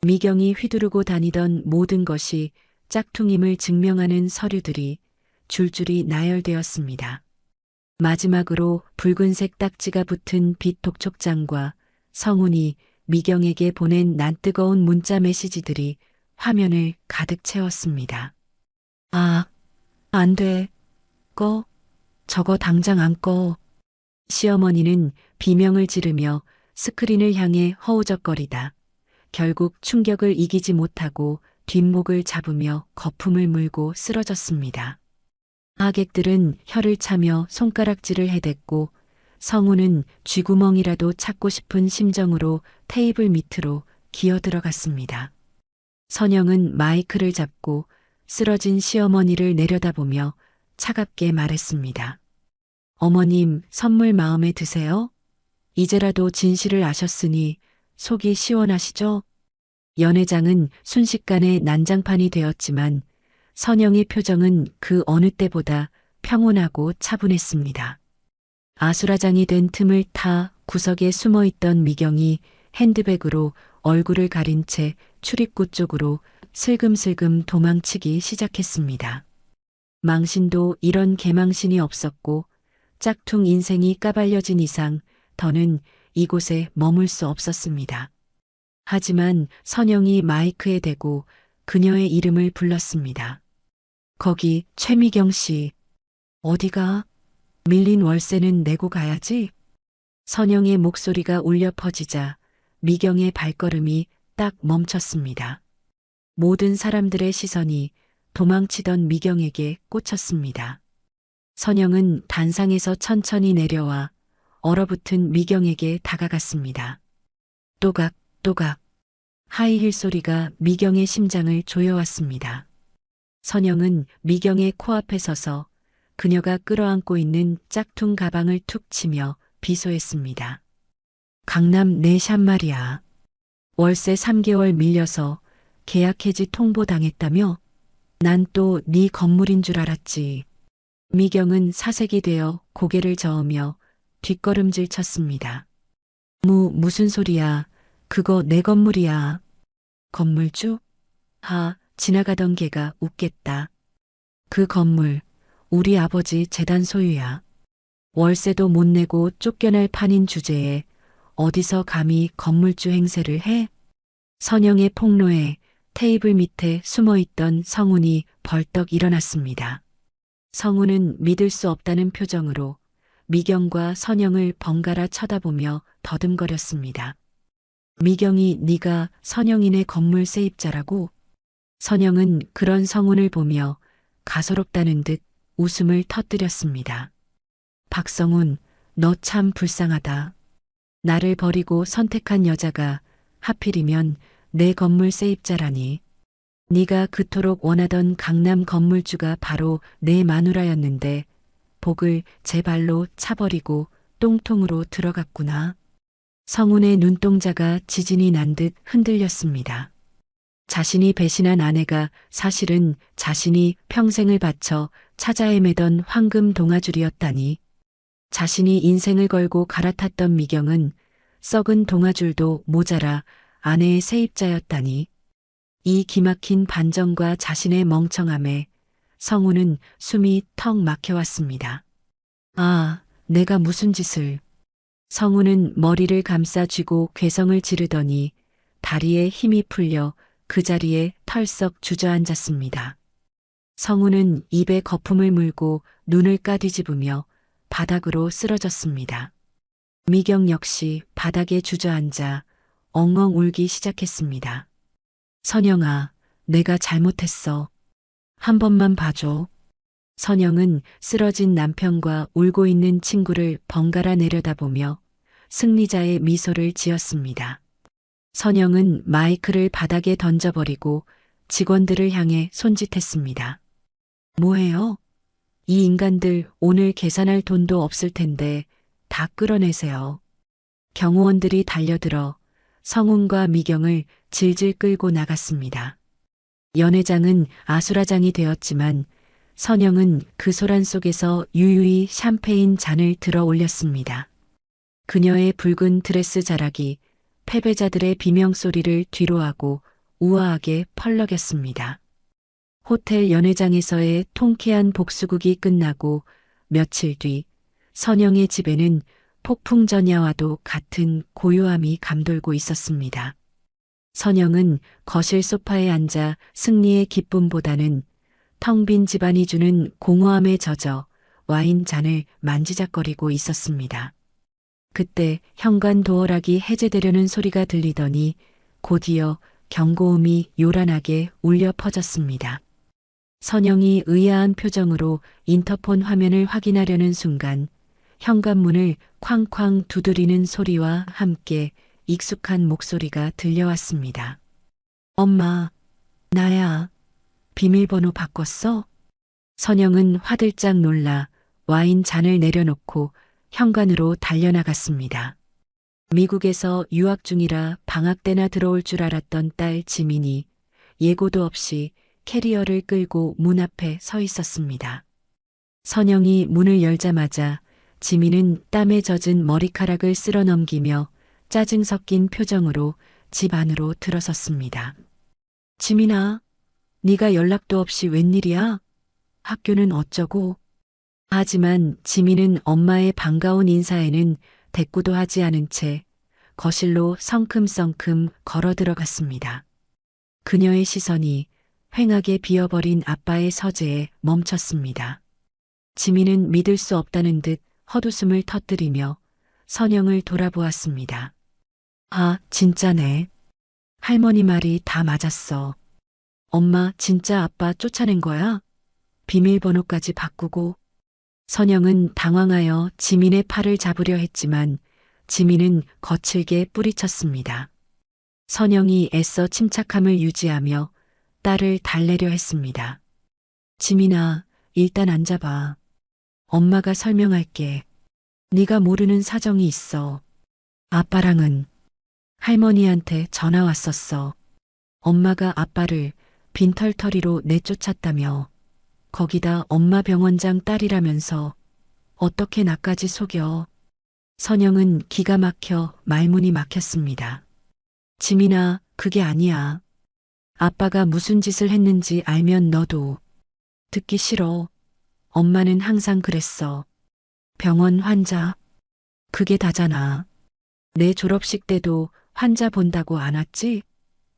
A: 미경이 휘두르고 다니던 모든 것이 짝퉁임을 증명하는 서류들이 줄줄이 나열되었습니다. 마지막으로 붉은색 딱지가 붙은 빛 독촉장과 성훈이 미경에게 보낸 난뜨거운 문자 메시지들이 화면을 가득 채웠습니다. 아, 안 돼. 꺼. 저거 당장 안 꺼. 시어머니는 비명을 지르며 스크린을 향해 허우적거리다 결국 충격을 이기지 못하고 뒷목을 잡으며 거품을 물고 쓰러졌습니다. 하객들은 혀를 차며 손가락질을 해댔고 성우는 쥐구멍이라도 찾고 싶은 심정으로 테이블 밑으로 기어 들어갔습니다. 선영은 마이크를 잡고 쓰러진 시어머니를 내려다보며 차갑게 말했습니다. 어머님, 선물 마음에 드세요? 이제라도 진실을 아셨으니 속이 시원하시죠? 연회장은 순식간에 난장판이 되었지만 선영의 표정은 그 어느 때보다 평온하고 차분했습니다. 아수라장이 된 틈을 타 구석에 숨어있던 미경이 핸드백으로 얼굴을 가린 채 출입구 쪽으로 슬금슬금 도망치기 시작했습니다. 망신도 이런 개망신이 없었고 짝퉁 인생이 까발려진 이상 더는 이곳에 머물 수 없었습니다. 하지만 선영이 마이크에 대고 그녀의 이름을 불렀습니다. 거기 최미경 씨. 어디가? 밀린 월세는 내고 가야지. 선영의 목소리가 울려 퍼지자 미경의 발걸음이 딱 멈췄습니다. 모든 사람들의 시선이 도망치던 미경에게 꽂혔습니다. 선영은 단상에서 천천히 내려와 얼어붙은 미경에게 다가갔습니다. 또각, 또각. 하이힐 소리가 미경의 심장을 조여왔습니다. 선영은 미경의 코앞에 서서 그녀가 끌어안고 있는 짝퉁 가방을 툭 치며 비소했습니다. 강남 내샵 말이야. 월세 3개월 밀려서 계약 해지 통보당했다며? 난 또 네 건물인 줄 알았지. 미경은 사색이 되어 고개를 저으며 뒷걸음질 쳤습니다. 무슨 소리야. 그거 내 건물이야. 건물주? 지나가던 개가 웃겠다. 그 건물, 우리 아버지 재단 소유야. 월세도 못 내고 쫓겨날 판인 주제에 어디서 감히 건물주 행세를 해? 선영의 폭로에 테이블 밑에 숨어있던 성훈이 벌떡 일어났습니다. 성훈은 믿을 수 없다는 표정으로 미경과 선영을 번갈아 쳐다보며 더듬거렸습니다. 미경이 네가 선영이네 건물 세입자라고? 선영은 그런 성훈을 보며 가소롭다는 듯 웃음을 터뜨렸습니다. 박성훈, 너 참 불쌍하다. 나를 버리고 선택한 여자가 하필이면 내 건물 세입자라니. 네가 그토록 원하던 강남 건물주가 바로 내 마누라였는데 복을 제 발로 차버리고 똥통으로 들어갔구나. 성훈의 눈동자가 지진이 난 듯 흔들렸습니다. 자신이 배신한 아내가 사실은 자신이 평생을 바쳐 찾아 헤매던 황금 동아줄이었다니. 자신이 인생을 걸고 갈아탔던 미경은 썩은 동아줄도 모자라 아내의 세입자였다니. 이 기막힌 반전과 자신의 멍청함에 성훈은 숨이 턱 막혀왔습니다. 내가 무슨 짓을. 성훈은 머리를 감싸 쥐고 괴성을 지르더니 다리에 힘이 풀려 그 자리에 털썩 주저앉았습니다. 성훈은 입에 거품을 물고 눈을 까뒤집으며 바닥으로 쓰러졌습니다. 미경 역시 바닥에 주저앉아 엉엉 울기 시작했습니다. 선영아, 내가 잘못했어. 한 번만 봐줘. 선영은 쓰러진 남편과 울고 있는 친구를 번갈아 내려다보며 승리자의 미소를 지었습니다. 선영은 마이크를 바닥에 던져버리고 직원들을 향해 손짓했습니다. 뭐해요? 이 인간들 오늘 계산할 돈도 없을 텐데 다 끌어내세요. 경호원들이 달려들어 성훈과 미경을 질질 끌고 나갔습니다. 연회장은 아수라장이 되었지만 선영은 그 소란 속에서 유유히 샴페인 잔을 들어 올렸습니다. 그녀의 붉은 드레스 자락이 패배자들의 비명소리를 뒤로하고 우아하게 펄럭였습니다. 호텔 연회장에서의 통쾌한 복수극이 끝나고 며칠 뒤 선영의 집에는 폭풍전야와도 같은 고요함이 감돌고 있었습니다. 선영은 거실 소파에 앉아 승리의 기쁨보다는 텅 빈 집안이 주는 공허함에 젖어 와인 잔을 만지작거리고 있었습니다. 그때 현관 도어락이 해제되려는 소리가 들리더니 곧이어 경고음이 요란하게 울려 퍼졌습니다. 선영이 의아한 표정으로 인터폰 화면을 확인하려는 순간 현관문을 쾅쾅 두드리는 소리와 함께 익숙한 목소리가 들려왔습니다. 엄마, 나야. 비밀번호 바꿨어? 선영은 화들짝 놀라 와인 잔을 내려놓고 현관으로 달려나갔습니다. 미국에서 유학 중이라 방학 때나 들어올 줄 알았던 딸 지민이 예고도 없이 캐리어를 끌고 문 앞에 서 있었습니다. 선영이 문을 열자마자 지민은 땀에 젖은 머리카락을 쓸어 넘기며 짜증 섞인 표정으로 집 안으로 들어섰습니다. 지민아, 네가 연락도 없이 웬일이야? 학교는 어쩌고? 하지만 지민은 엄마의 반가운 인사에는 대꾸도 하지 않은 채 거실로 성큼성큼 걸어 들어갔습니다. 그녀의 시선이 휑하게 비어버린 아빠의 서재에 멈췄습니다. 지민은 믿을 수 없다는 듯 헛웃음을 터뜨리며 선영을 돌아보았습니다. 진짜네. 할머니 말이 다 맞았어. 엄마 진짜 아빠 쫓아낸 거야? 비밀번호까지 바꾸고. 선영은 당황하여 지민의 팔을 잡으려 했지만 지민은 거칠게 뿌리쳤습니다. 선영이 애써 침착함을 유지하며 딸을 달래려 했습니다. 지민아, 일단 앉아봐. 엄마가 설명할게. 네가 모르는 사정이 있어. 아빠랑은 할머니한테 전화 왔었어. 엄마가 아빠를 빈털터리로 내쫓았다며. 거기다 엄마 병원장 딸이라면서 어떻게 나까지 속여. 선영은 기가 막혀 말문이 막혔습니다. 지민아, 그게 아니야. 아빠가 무슨 짓을 했는지 알면 너도 듣기 싫어. 엄마는 항상 그랬어. 병원 환자. 그게 다잖아. 내 졸업식 때도 환자 본다고 안 왔지?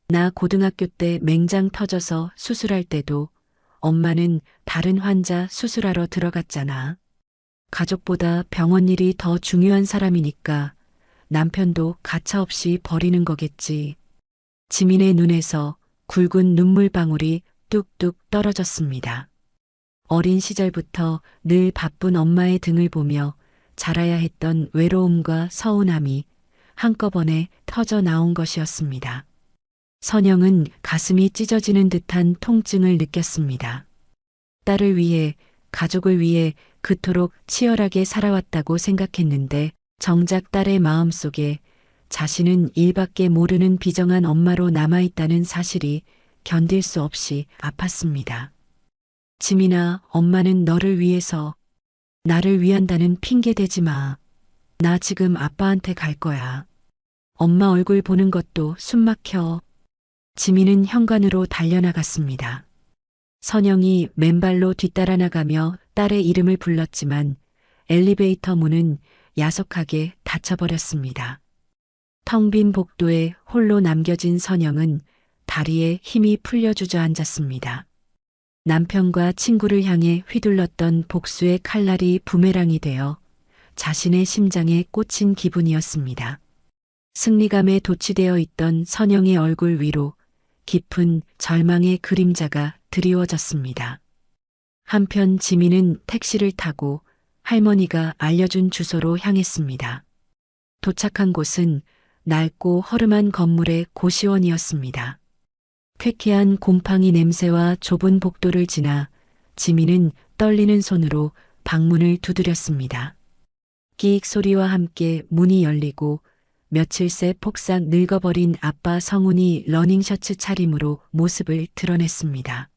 A: 나 고등학교 때 맹장 터져서 수술할 때도 엄마는 다른 환자 수술하러 들어갔잖아. 가족보다 병원 일이 더 중요한 사람이니까 남편도 가차없이 버리는 거겠지. 지민의 눈에서 굵은 눈물방울이 뚝뚝 떨어졌습니다. 어린 시절부터 늘 바쁜 엄마의 등을 보며 자라야 했던 외로움과 서운함이 한꺼번에 터져 나온 것이었습니다. 선영은 가슴이 찢어지는 듯한 통증을 느꼈습니다. 딸을 위해, 가족을 위해 그토록 치열하게 살아왔다고 생각했는데 정작 딸의 마음속에 자신은 일밖에 모르는 비정한 엄마로 남아있다는 사실이 견딜 수 없이 아팠습니다. 지민아, 엄마는 너를 위해서, 나를 위한다는 핑계 대지 마. 나 지금 아빠한테 갈 거야. 엄마 얼굴 보는 것도 숨 막혀. 지민은 현관으로 달려나갔습니다. 선영이 맨발로 뒤따라 나가며 딸의 이름을 불렀지만 엘리베이터 문은 야속하게 닫혀버렸습니다. 텅 빈 복도에 홀로 남겨진 선영은 다리에 힘이 풀려 주저앉았습니다. 남편과 친구를 향해 휘둘렀던 복수의 칼날이 부메랑이 되어 자신의 심장에 꽂힌 기분이었습니다. 승리감에 도취되어 있던 선영의 얼굴 위로 깊은 절망의 그림자가 드리워졌습니다. 한편 지민은 택시를 타고 할머니가 알려준 주소로 향했습니다. 도착한 곳은 낡고 허름한 건물의 고시원이었습니다. 쾌쾌한 곰팡이 냄새와 좁은 복도를 지나 지민은 떨리는 손으로 방문을 두드렸습니다. 끼익 소리와 함께 문이 열리고 며칠 새 폭삭 늙어버린 아빠 성훈이 러닝셔츠 차림으로 모습을 드러냈습니다.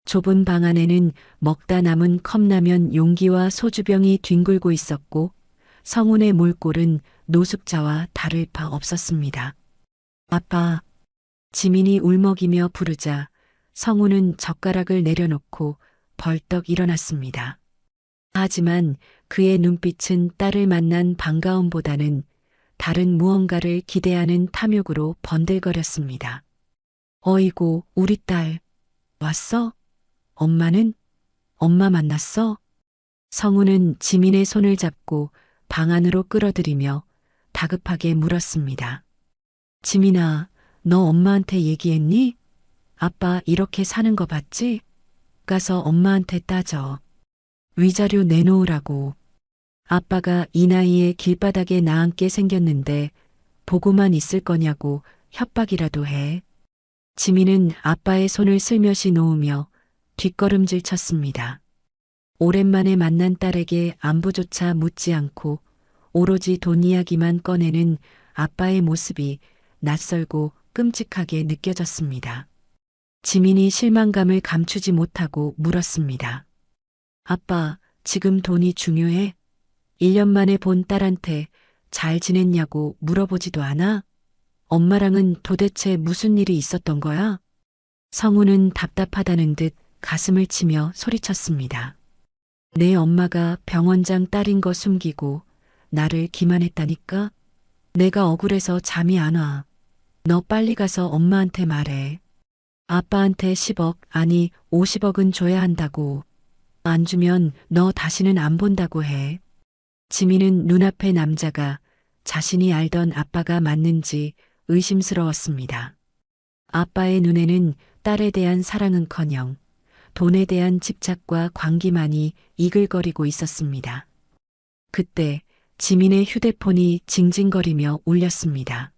A: 좁은 방 안에는 먹다 남은 컵라면 용기와 소주병이 뒹굴고 있었고 성훈의 몰골은 노숙자와 다를 바 없었습니다. 아빠, 지민이 울먹이며 부르자 성훈은 젓가락을 내려놓고 벌떡 일어났습니다. 하지만 그의 눈빛은 딸을 만난 반가움보다는 다른 무언가를 기대하는 탐욕으로 번들거렸습니다. 어이구, 우리 딸, 왔어? 엄마는? 엄마 만났어? 성우는 지민의 손을 잡고 방 안으로 끌어들이며 다급하게 물었습니다. 지민아, 너 엄마한테 얘기했니? 아빠 이렇게 사는 거 봤지? 가서 엄마한테 따져. 위자료 내놓으라고. 아빠가 이 나이에 길바닥에 나앉게 생겼는데 보고만 있을 거냐고 협박이라도 해. 지민은 아빠의 손을 슬며시 놓으며 뒷걸음질 쳤습니다. 오랜만에 만난 딸에게 안부조차 묻지 않고 오로지 돈 이야기만 꺼내는 아빠의 모습이 낯설고 끔찍하게 느껴졌습니다. 지민이 실망감을 감추지 못하고 물었습니다. 아빠, 지금 돈이 중요해? 1년 만에 본 딸한테 잘 지냈냐고 물어보지도 않아? 엄마랑은 도대체 무슨 일이 있었던 거야? 성우는 답답하다는 듯 가슴을 치며 소리쳤습니다. 내 엄마가 병원장 딸인 거 숨기고 나를 기만했다니까? 내가 억울해서 잠이 안 와. 너 빨리 가서 엄마한테 말해. 아빠한테 10억, 아니 50억은 줘야 한다고. 안 주면 너 다시는 안 본다고 해. 지민은 눈앞의 남자가 자신이 알던 아빠가 맞는지 의심스러웠습니다. 아빠의 눈에는 딸에 대한 사랑은커녕 돈에 대한 집착과 광기만이 이글거리고 있었습니다. 그때 지민의 휴대폰이 징징거리며 울렸습니다.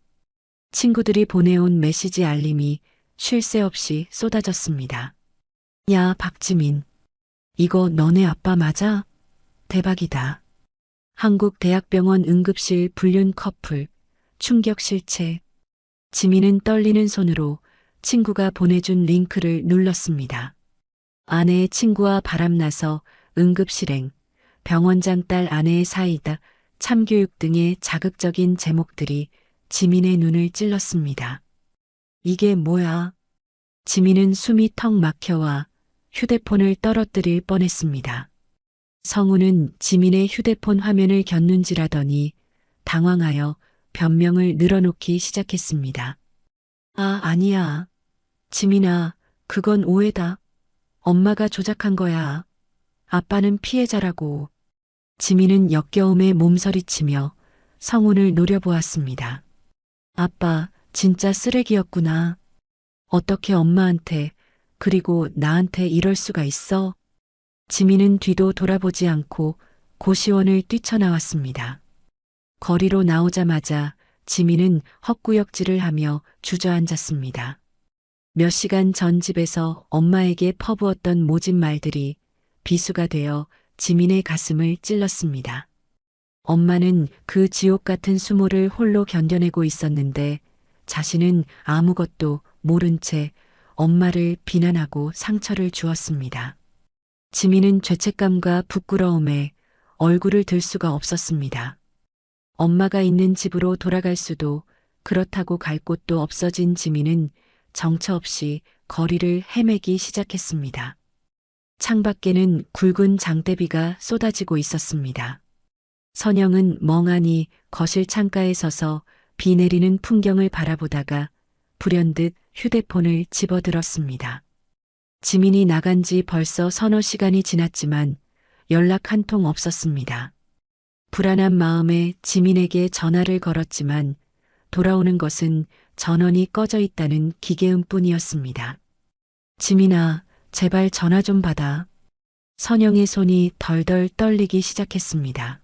A: 친구들이 보내온 메시지 알림이 쉴 새 없이 쏟아졌습니다. 야, 박지민. 이거 너네 아빠 맞아? 대박이다. 한국대학병원 응급실 불륜 커플 충격 실체. 지민은 떨리는 손으로 친구가 보내준 링크를 눌렀습니다. 아내의 친구와 바람나서 응급실행, 병원장 딸 아내의 사이다, 참교육 등의 자극적인 제목들이 지민의 눈을 찔렀습니다. 이게 뭐야? 지민은 숨이 턱 막혀와 휴대폰을 떨어뜨릴 뻔했습니다. 성우는 지민의 휴대폰 화면을 겼는지라더니 당황하여 변명을 늘어놓기 시작했습니다. 아니야. 지민아, 그건 오해다. 엄마가 조작한 거야. 아빠는 피해자라고. 지민은 역겨움에 몸서리치며 성운을 노려보았습니다. 아빠, 진짜 쓰레기였구나. 어떻게 엄마한테, 그리고 나한테 이럴 수가 있어? 지민은 뒤도 돌아보지 않고 고시원을 뛰쳐나왔습니다. 거리로 나오자마자 지민은 헛구역질을 하며 주저앉았습니다. 몇 시간 전 집에서 엄마에게 퍼부었던 모진 말들이 비수가 되어 지민의 가슴을 찔렀습니다. 엄마는 그 지옥 같은 수모를 홀로 견뎌내고 있었는데 자신은 아무것도 모른 채 엄마를 비난하고 상처를 주었습니다. 지민은 죄책감과 부끄러움에 얼굴을 들 수가 없었습니다. 엄마가 있는 집으로 돌아갈 수도 그렇다고 갈 곳도 없어진 지민은 정처 없이 거리를 헤매기 시작했습니다. 창밖에는 굵은 장대비가 쏟아지고 있었습니다. 선영은 멍하니 거실 창가에 서서 비 내리는 풍경을 바라보다가 불현듯 휴대폰을 집어들었습니다. 지민이 나간 지 벌써 서너 시간이 지났지만 연락 한 통 없었습니다. 불안한 마음에 지민에게 전화를 걸었지만 돌아오는 것은 전원이 꺼져 있다는 기계음뿐이었습니다. 지민아, 제발 전화 좀 받아. 선영의 손이 덜덜 떨리기 시작했습니다.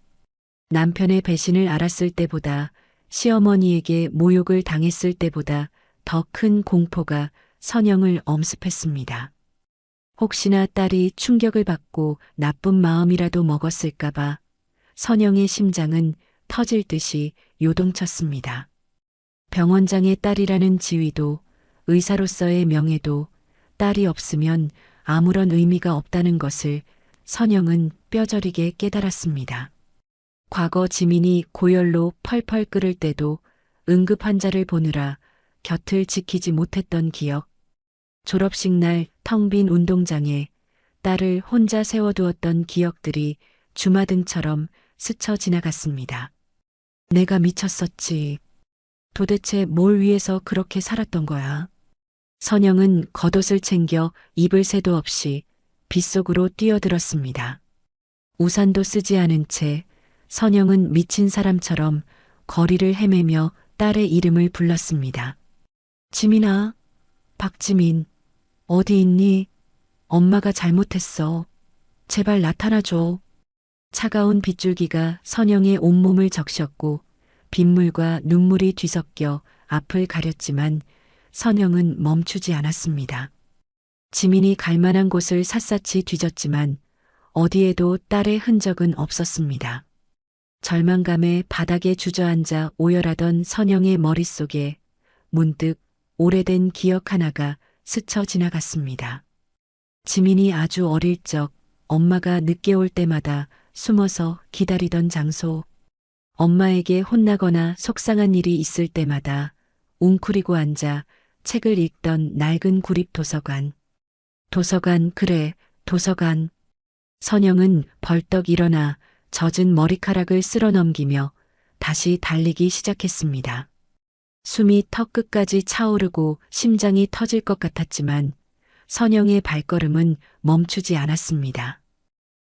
A: 남편의 배신을 알았을 때보다 시어머니에게 모욕을 당했을 때보다 더 큰 공포가 선영을 엄습했습니다. 혹시나 딸이 충격을 받고 나쁜 마음이라도 먹었을까봐 선영의 심장은 터질 듯이 요동쳤습니다. 병원장의 딸이라는 지위도 의사로서의 명예도 딸이 없으면 아무런 의미가 없다는 것을 선영은 뼈저리게 깨달았습니다. 과거 지민이 고열로 펄펄 끓을 때도 응급 환자를 보느라 곁을 지키지 못했던 기억, 졸업식 날 텅 빈 운동장에 딸을 혼자 세워두었던 기억들이 주마등처럼 스쳐 지나갔습니다. 내가 미쳤었지. 도대체 뭘 위해서 그렇게 살았던 거야? 선영은 겉옷을 챙겨 입을 새도 없이 빗속으로 뛰어들었습니다. 우산도 쓰지 않은 채 선영은 미친 사람처럼 거리를 헤매며 딸의 이름을 불렀습니다. 지민아, 박지민, 어디 있니? 엄마가 잘못했어. 제발 나타나줘. 차가운 빗줄기가 선영의 온몸을 적셨고 빗물과 눈물이 뒤섞여 앞을 가렸지만 선영은 멈추지 않았습니다. 지민이 갈 만한 곳을 샅샅이 뒤졌지만 어디에도 딸의 흔적은 없었습니다. 절망감에 바닥에 주저앉아 오열하던 선영의 머릿속에 문득 오래된 기억 하나가 스쳐 지나갔습니다. 지민이 아주 어릴 적 엄마가 늦게 올 때마다 숨어서 기다리던 장소, 엄마에게 혼나거나 속상한 일이 있을 때마다 웅크리고 앉아 책을 읽던 낡은 구립 도서관. 도서관, 그래, 도서관. 선영은 벌떡 일어나 젖은 머리카락을 쓸어 넘기며 다시 달리기 시작했습니다. 숨이 턱 끝까지 차오르고 심장이 터질 것 같았지만 선영의 발걸음은 멈추지 않았습니다.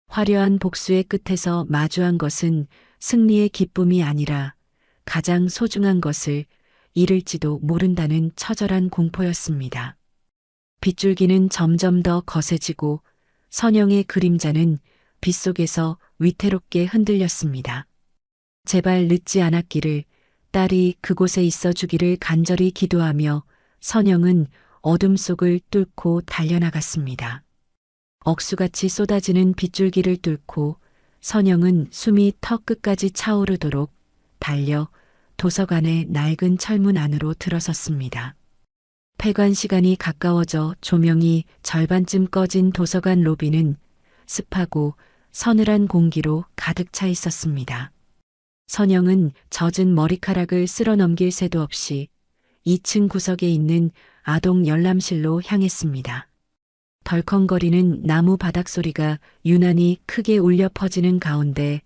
A: 화려한 복수의 끝에서 마주한 것은 승리의 기쁨이 아니라 가장 소중한 것을 잃을지도 모른다는 처절한 공포였습니다. 빗줄기는 점점 더 거세지고 선영의 그림자는 빗속에서 위태롭게 흔들렸습니다. 제발 늦지 않았기를, 딸이 그곳에 있어 주기를 간절히 기도하며 선영은 어둠 속을 뚫고 달려나갔습니다. 억수같이 쏟아지는 빗줄기를 뚫고 선영은 숨이 턱 끝까지 차오르도록 달려 도서관의 낡은 철문 안으로 들어섰습니다. 폐관 시간이 가까워져 조명이 절반쯤 꺼진 도서관 로비는 습하고 서늘한 공기로 가득 차 있었습니다. 선영은 젖은 머리카락을 쓸어 넘길 새도 없이 2층 구석에 있는 아동 열람실로 향했습니다. 덜컹거리는 나무 바닥 소리가 유난히 크게 울려 퍼지는 가운데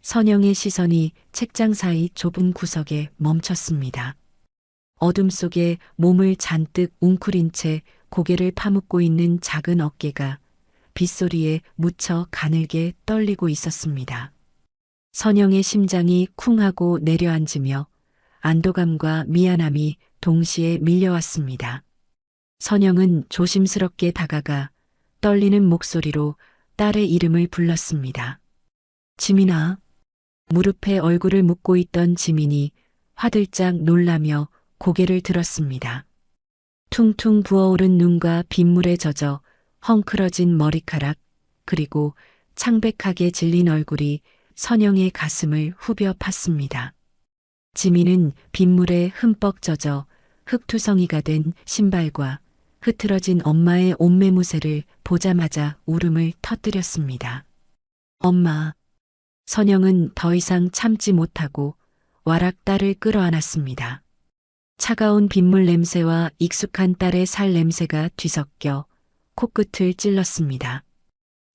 A: 선영의 시선이 책장 사이 좁은 구석에 멈췄습니다. 어둠 속에 몸을 잔뜩 웅크린 채 고개를 파묻고 있는 작은 어깨가 빗소리에 묻혀 가늘게 떨리고 있었습니다. 선영의 심장이 쿵 하고 내려앉으며 안도감과 미안함이 동시에 밀려왔습니다. 선영은 조심스럽게 다가가 떨리는 목소리로 딸의 이름을 불렀습니다. 지민아. 무릎에 얼굴을 묻고 있던 지민이 화들짝 놀라며 고개를 들었습니다. 퉁퉁 부어오른 눈과 빗물에 젖어 헝클어진 머리카락, 그리고 창백하게 질린 얼굴이 선영의 가슴을 후벼 팠습니다. 지민은 빗물에 흠뻑 젖어 흙투성이가 된 신발과 흐트러진 엄마의 옷매무새를 보자마자 울음을 터뜨렸습니다. 엄마. 선영은 더 이상 참지 못하고 와락 딸을 끌어안았습니다. 차가운 빗물 냄새와 익숙한 딸의 살 냄새가 뒤섞여 코끝을 찔렀습니다.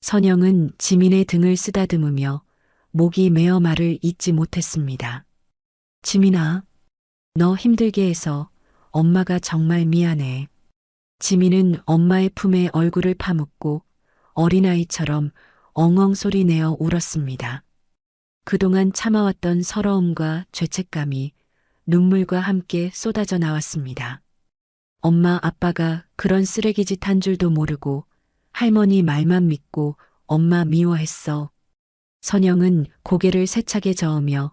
A: 선영은 지민의 등을 쓰다듬으며 목이 메어 말을 잇지 못했습니다. 지민아, 너 힘들게 해서 엄마가 정말 미안해. 지민은 엄마의 품에 얼굴을 파묻고 어린아이처럼 엉엉 소리 내어 울었습니다. 그동안 참아왔던 서러움과 죄책감이 눈물과 함께 쏟아져 나왔습니다. 엄마 아빠가 그런 쓰레기짓 한 줄도 모르고 할머니 말만 믿고 엄마 미워했어. 선영은 고개를 세차게 저으며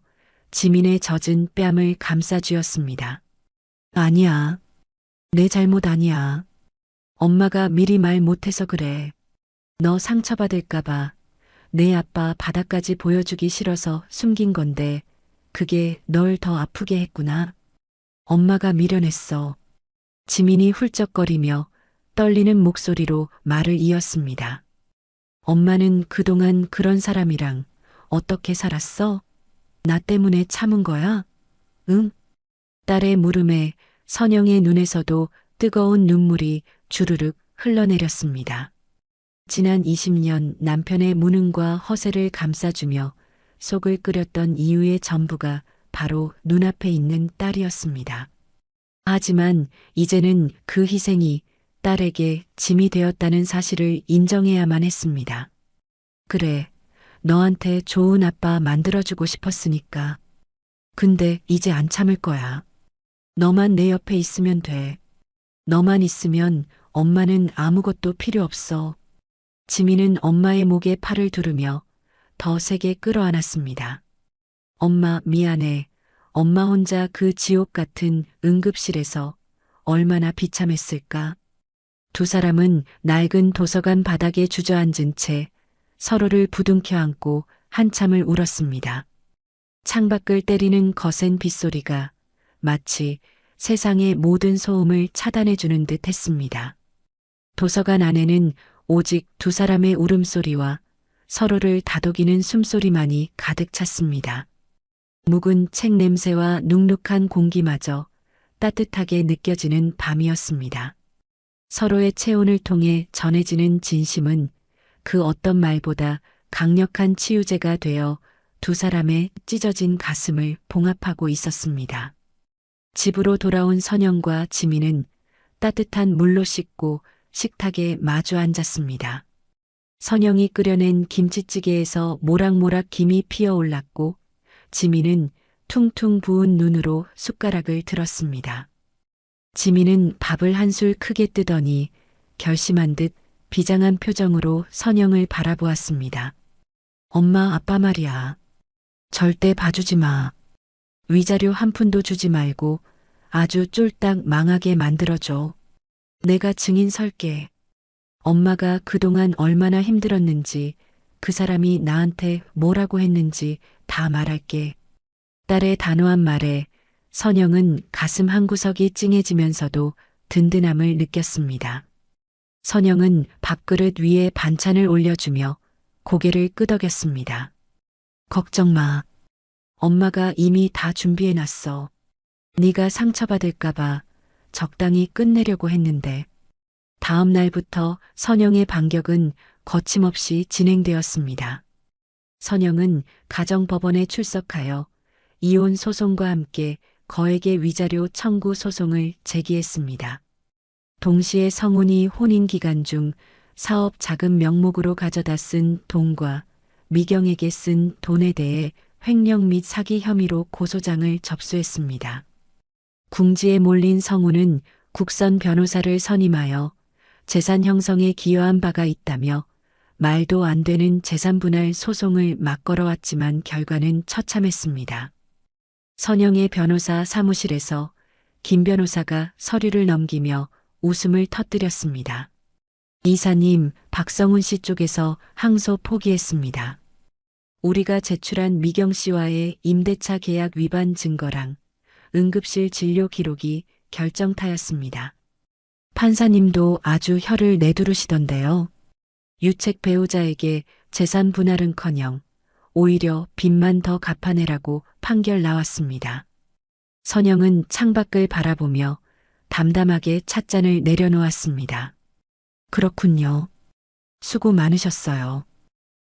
A: 지민의 젖은 뺨을 감싸쥐었습니다. 아니야. 내 잘못 아니야. 엄마가 미리 말 못해서 그래. 너 상처받을까봐 내 아빠 바닥까지 보여주기 싫어서 숨긴 건데 그게 널 더 아프게 했구나. 엄마가 미련했어. 지민이 훌쩍거리며 떨리는 목소리로 말을 이었습니다. 엄마는 그동안 그런 사람이랑 어떻게 살았어? 나 때문에 참은 거야? 응? 딸의 물음에 선영의 눈에서도 뜨거운 눈물이 주르륵 흘러내렸습니다. 지난 20년 남편의 무능과 허세를 감싸주며 속을 끓였던 이유의 전부가 바로 눈앞에 있는 딸이었습니다. 하지만 이제는 그 희생이 딸에게 짐이 되었다는 사실을 인정해야만 했습니다. 그래, 너한테 좋은 아빠 만들어주고 싶었으니까. 근데 이제 안 참을 거야. 너만 내 옆에 있으면 돼. 너만 있으면 엄마는 아무것도 필요 없어. 지민은 엄마의 목에 팔을 두르며 더 세게 끌어안았습니다. 엄마 미안해. 엄마 혼자 그 지옥 같은 응급실에서 얼마나 비참했을까. 두 사람은 낡은 도서관 바닥에 주저앉은 채 서로를 부둥켜 안고 한참을 울었습니다. 창밖을 때리는 거센 빗소리가 마치 세상의 모든 소음을 차단해주는 듯 했습니다. 도서관 안에는 오직 두 사람의 울음소리와 서로를 다독이는 숨소리만이 가득 찼습니다. 묵은 책 냄새와 눅눅한 공기마저 따뜻하게 느껴지는 밤이었습니다. 서로의 체온을 통해 전해지는 진심은 그 어떤 말보다 강력한 치유제가 되어 두 사람의 찢어진 가슴을 봉합하고 있었습니다. 집으로 돌아온 선영과 지민은 따뜻한 물로 씻고 식탁에 마주 앉았습니다. 선영이 끓여낸 김치찌개에서 모락모락 김이 피어올랐고 지민은 퉁퉁 부은 눈으로 숟가락을 들었습니다. 지민은 밥을 한술 크게 뜨더니 결심한 듯 비장한 표정으로 선영을 바라보았습니다. 엄마 아빠 말이야. 절대 봐주지 마. 위자료 한 푼도 주지 말고 아주 쫄딱 망하게 만들어줘. 내가 증인 설게. 엄마가 그동안 얼마나 힘들었는지 그 사람이 나한테 뭐라고 했는지 다 말할게. 딸의 단호한 말에 선영은 가슴 한구석이 찡해지면서도 든든함을 느꼈습니다. 선영은 밥그릇 위에 반찬을 올려주며 고개를 끄덕였습니다. 걱정 마. 엄마가 이미 다 준비해놨어. 네가 상처받을까봐 적당히 끝내려고 했는데. 다음 날부터 선영의 반격은 거침없이 진행되었습니다. 선영은 가정법원에 출석하여 이혼 소송과 함께 거액의 위자료 청구 소송을 제기했습니다. 동시에 성훈이 혼인 기간 중 사업 자금 명목으로 가져다 쓴 돈과 미경에게 쓴 돈에 대해 횡령 및 사기 혐의로 고소장을 접수했습니다. 궁지에 몰린 성훈은 국선 변호사를 선임하여 재산 형성에 기여한 바가 있다며 말도 안 되는 재산 분할 소송을 막 걸어왔지만 결과는 처참했습니다. 선영의 변호사 사무실에서 김 변호사가 서류를 넘기며 웃음을 터뜨렸습니다. 이사님, 박성훈 씨 쪽에서 항소 포기했습니다. 우리가 제출한 미경 씨와의 임대차 계약 위반 증거랑 응급실 진료 기록이 결정타였습니다. 판사님도 아주 혀를 내두르시던데요. 유책 배우자에게 재산 분할은커녕 오히려 빚만 더 갚아내라고 판결 나왔습니다. 선영은 창밖을 바라보며 담담하게 찻잔을 내려놓았습니다. 그렇군요. 수고 많으셨어요.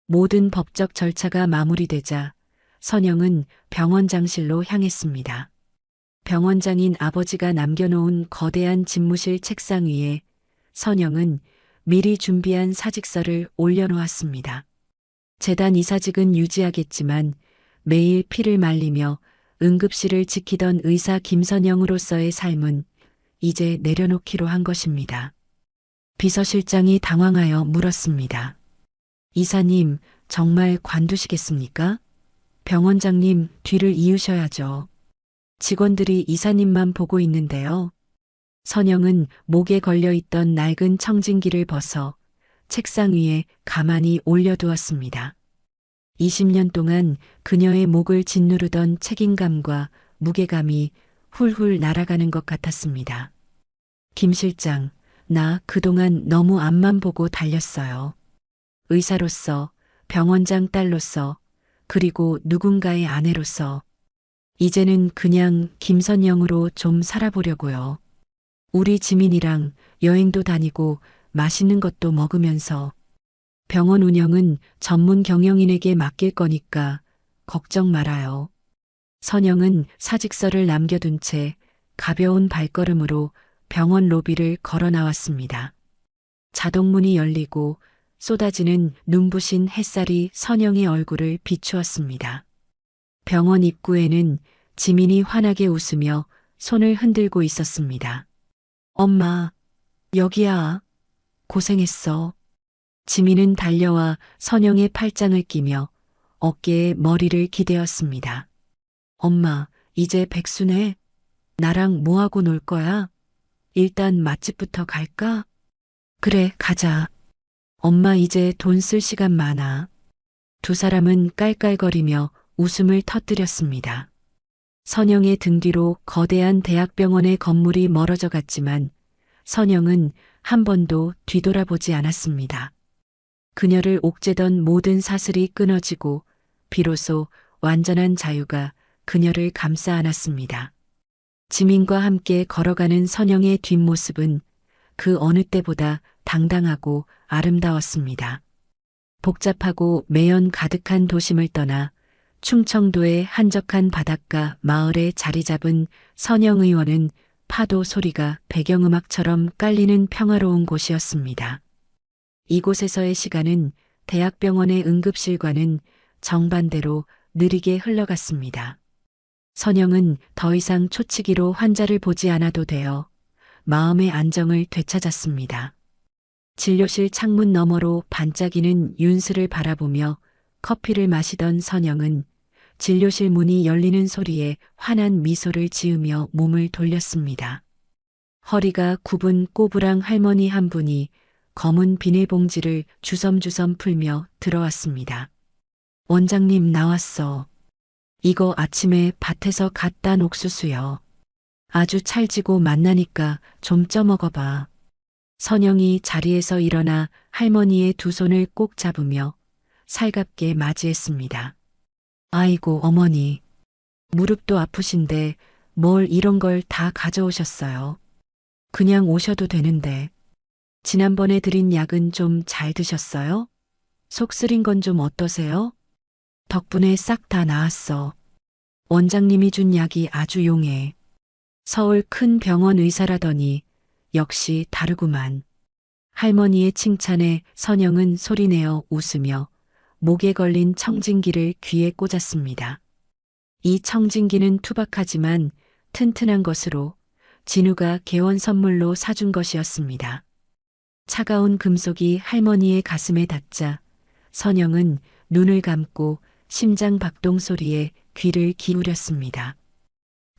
A: 모든 법적 절차가 마무리되자 선영은 병원장실로 향했습니다. 병원장인 아버지가 남겨놓은 거대한 집무실 책상 위에 선영은 미리 준비한 사직서를 올려놓았습니다. 재단 이사직은 유지하겠지만 매일 피를 말리며 응급실을 지키던 의사 김선영으로서의 삶은 이제 내려놓기로 한 것입니다. 비서실장이 당황하여 물었습니다. 이사님, 정말 관두시겠습니까? 병원장님, 뒤를 이으셔야죠. 직원들이 이사님만 보고 있는데요. 선영은 목에 걸려있던 낡은 청진기를 벗어 책상 위에 가만히 올려두었습니다. 20년 동안 그녀의 목을 짓누르던 책임감과 무게감이 훌훌 날아가는 것 같았습니다. 김 실장, 나 그동안 너무 앞만 보고 달렸어요. 의사로서, 병원장 딸로서, 그리고 누군가의 아내로서. 이제는 그냥 김선영으로 좀 살아보려고요. 우리 지민이랑 여행도 다니고 맛있는 것도 먹으면서. 병원 운영은 전문 경영인에게 맡길 거니까 걱정 말아요. 선영은 사직서를 남겨둔 채 가벼운 발걸음으로 병원 로비를 걸어 나왔습니다. 자동문이 열리고 쏟아지는 눈부신 햇살이 선영의 얼굴을 비추었습니다. 병원 입구에는 지민이 환하게 웃으며 손을 흔들고 있었습니다. 엄마, 여기야. 고생했어. 지민은 달려와 선영의 팔짱을 끼며 어깨에 머리를 기대었습니다. 엄마, 이제 백수네. 나랑 뭐하고 놀 거야? 일단 맛집부터 갈까? 그래, 가자. 엄마 이제 돈 쓸 시간 많아. 두 사람은 깔깔거리며 웃음을 터뜨렸습니다. 선영의 등 뒤로 거대한 대학병원의 건물이 멀어져 갔지만 선영은 한 번도 뒤돌아보지 않았습니다. 그녀를 옥죄던 모든 사슬이 끊어지고 비로소 완전한 자유가 그녀를 감싸 안았습니다. 지민과 함께 걸어가는 선영의 뒷모습은 그 어느 때보다 당당하고 아름다웠습니다. 복잡하고 매연 가득한 도심을 떠나 충청도의 한적한 바닷가 마을에 자리 잡은 선영 의원은 파도 소리가 배경음악처럼 깔리는 평화로운 곳이었습니다. 이곳에서의 시간은 대학병원의 응급실과는 정반대로 느리게 흘러갔습니다. 선영은 더 이상 초치기로 환자를 보지 않아도 되어 마음의 안정을 되찾았습니다. 진료실 창문 너머로 반짝이는 윤슬을 바라보며 커피를 마시던 선영은 진료실 문이 열리는 소리에 환한 미소를 지으며 몸을 돌렸습니다. 허리가 굽은 꼬부랑 할머니 한 분이 검은 비닐봉지를 주섬주섬 풀며 들어왔습니다. 원장님 나왔어. 이거 아침에 밭에서 갓 딴 옥수수요. 아주 찰지고 맛나니까 좀 쪄먹어봐. 선영이 자리에서 일어나 할머니의 두 손을 꼭 잡으며 살갑게 맞이했습니다. 아이고, 어머니. 무릎도 아프신데 뭘 이런 걸 다 가져오셨어요. 그냥 오셔도 되는데. 지난번에 드린 약은 좀 잘 드셨어요? 속 쓰린 건 좀 어떠세요? 덕분에 싹 다 나았어. 원장님이 준 약이 아주 용해. 서울 큰 병원 의사라더니 역시 다르구만. 할머니의 칭찬에 선영은 소리내어 웃으며 목에 걸린 청진기를 귀에 꽂았습니다. 이 청진기는 투박하지만 튼튼한 것으로 진우가 개원 선물로 사준 것이었습니다. 차가운 금속이 할머니의 가슴에 닿자 선영은 눈을 감고 심장 박동 소리에 귀를 기울였습니다.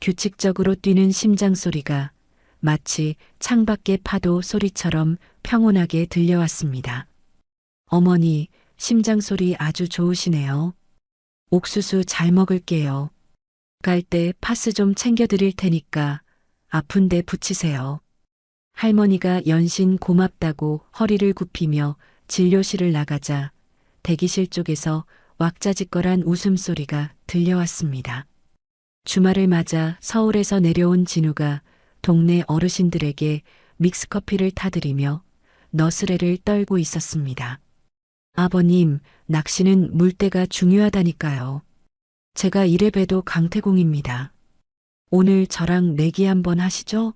A: 규칙적으로 뛰는 심장 소리가 마치 창밖의 파도 소리처럼 평온하게 들려왔습니다. 어머니, 심장 소리 아주 좋으시네요. 옥수수 잘 먹을게요. 갈 때 파스 좀 챙겨드릴 테니까 아픈데 붙이세요. 할머니가 연신 고맙다고 허리를 굽히며 진료실을 나가자 대기실 쪽에서 왁자지껄한 웃음소리가 들려왔습니다. 주말을 맞아 서울에서 내려온 진우가 동네 어르신들에게 믹스커피를 타드리며 너스레를 떨고 있었습니다. 아버님, 낚시는 물때가 중요하다니까요. 제가 이래봬도 강태공입니다. 오늘 저랑 내기 한번 하시죠?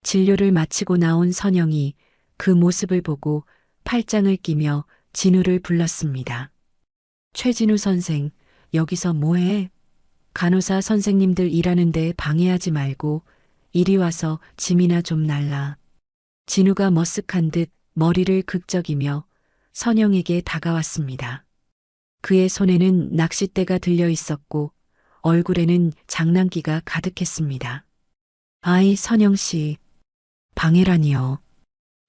A: 진료를 마치고 나온 선영이 그 모습을 보고 팔짱을 끼며 진우를 불렀습니다. 최진우 선생, 여기서 뭐해? 간호사 선생님들 일하는데 방해하지 말고 이리 와서 짐이나 좀 날라. 진우가 머쓱한 듯 머리를 극적이며 선영에게 다가왔습니다. 그의 손에는 낚싯대가 들려 있었고 얼굴에는 장난기가 가득했습니다. 아이, 선영 씨. 방해라니요.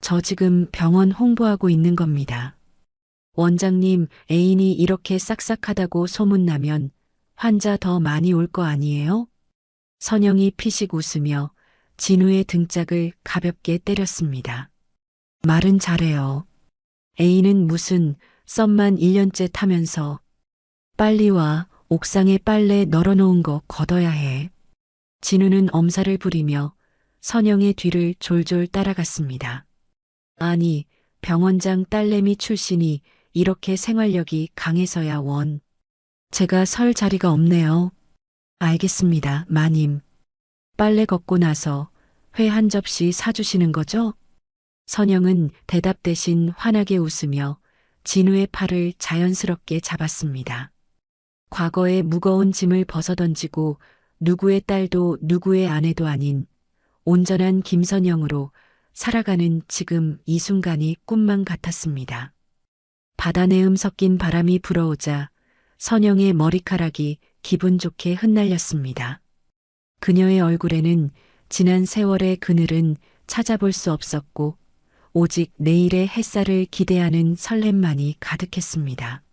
A: 저 지금 병원 홍보하고 있는 겁니다. 원장님, 애인이 이렇게 싹싹하다고 소문나면 환자 더 많이 올 거 아니에요? 선영이 피식 웃으며 진우의 등짝을 가볍게 때렸습니다. 말은 잘해요. 애인은 무슨 썸만 1년째 타면서 빨리 와, 옥상에 빨래 널어놓은 거 걷어야 해. 진우는 엄살을 부리며 선영의 뒤를 졸졸 따라갔습니다. 아니, 병원장 딸내미 출신이 이렇게 생활력이 강해서야 원. 제가 설 자리가 없네요. 알겠습니다, 마님. 빨래 걷고 나서 회 한 접시 사주시는 거죠? 선영은 대답 대신 환하게 웃으며 진우의 팔을 자연스럽게 잡았습니다. 과거의 무거운 짐을 벗어던지고 누구의 딸도 누구의 아내도 아닌 온전한 김선영으로 살아가는 지금 이 순간이 꿈만 같았습니다. 바다내음 섞인 바람이 불어오자 선영의 머리카락이 기분 좋게 흩날렸습니다. 그녀의 얼굴에는 지난 세월의 그늘은 찾아볼 수 없었고 오직 내일의 햇살을 기대하는 설렘만이 가득했습니다.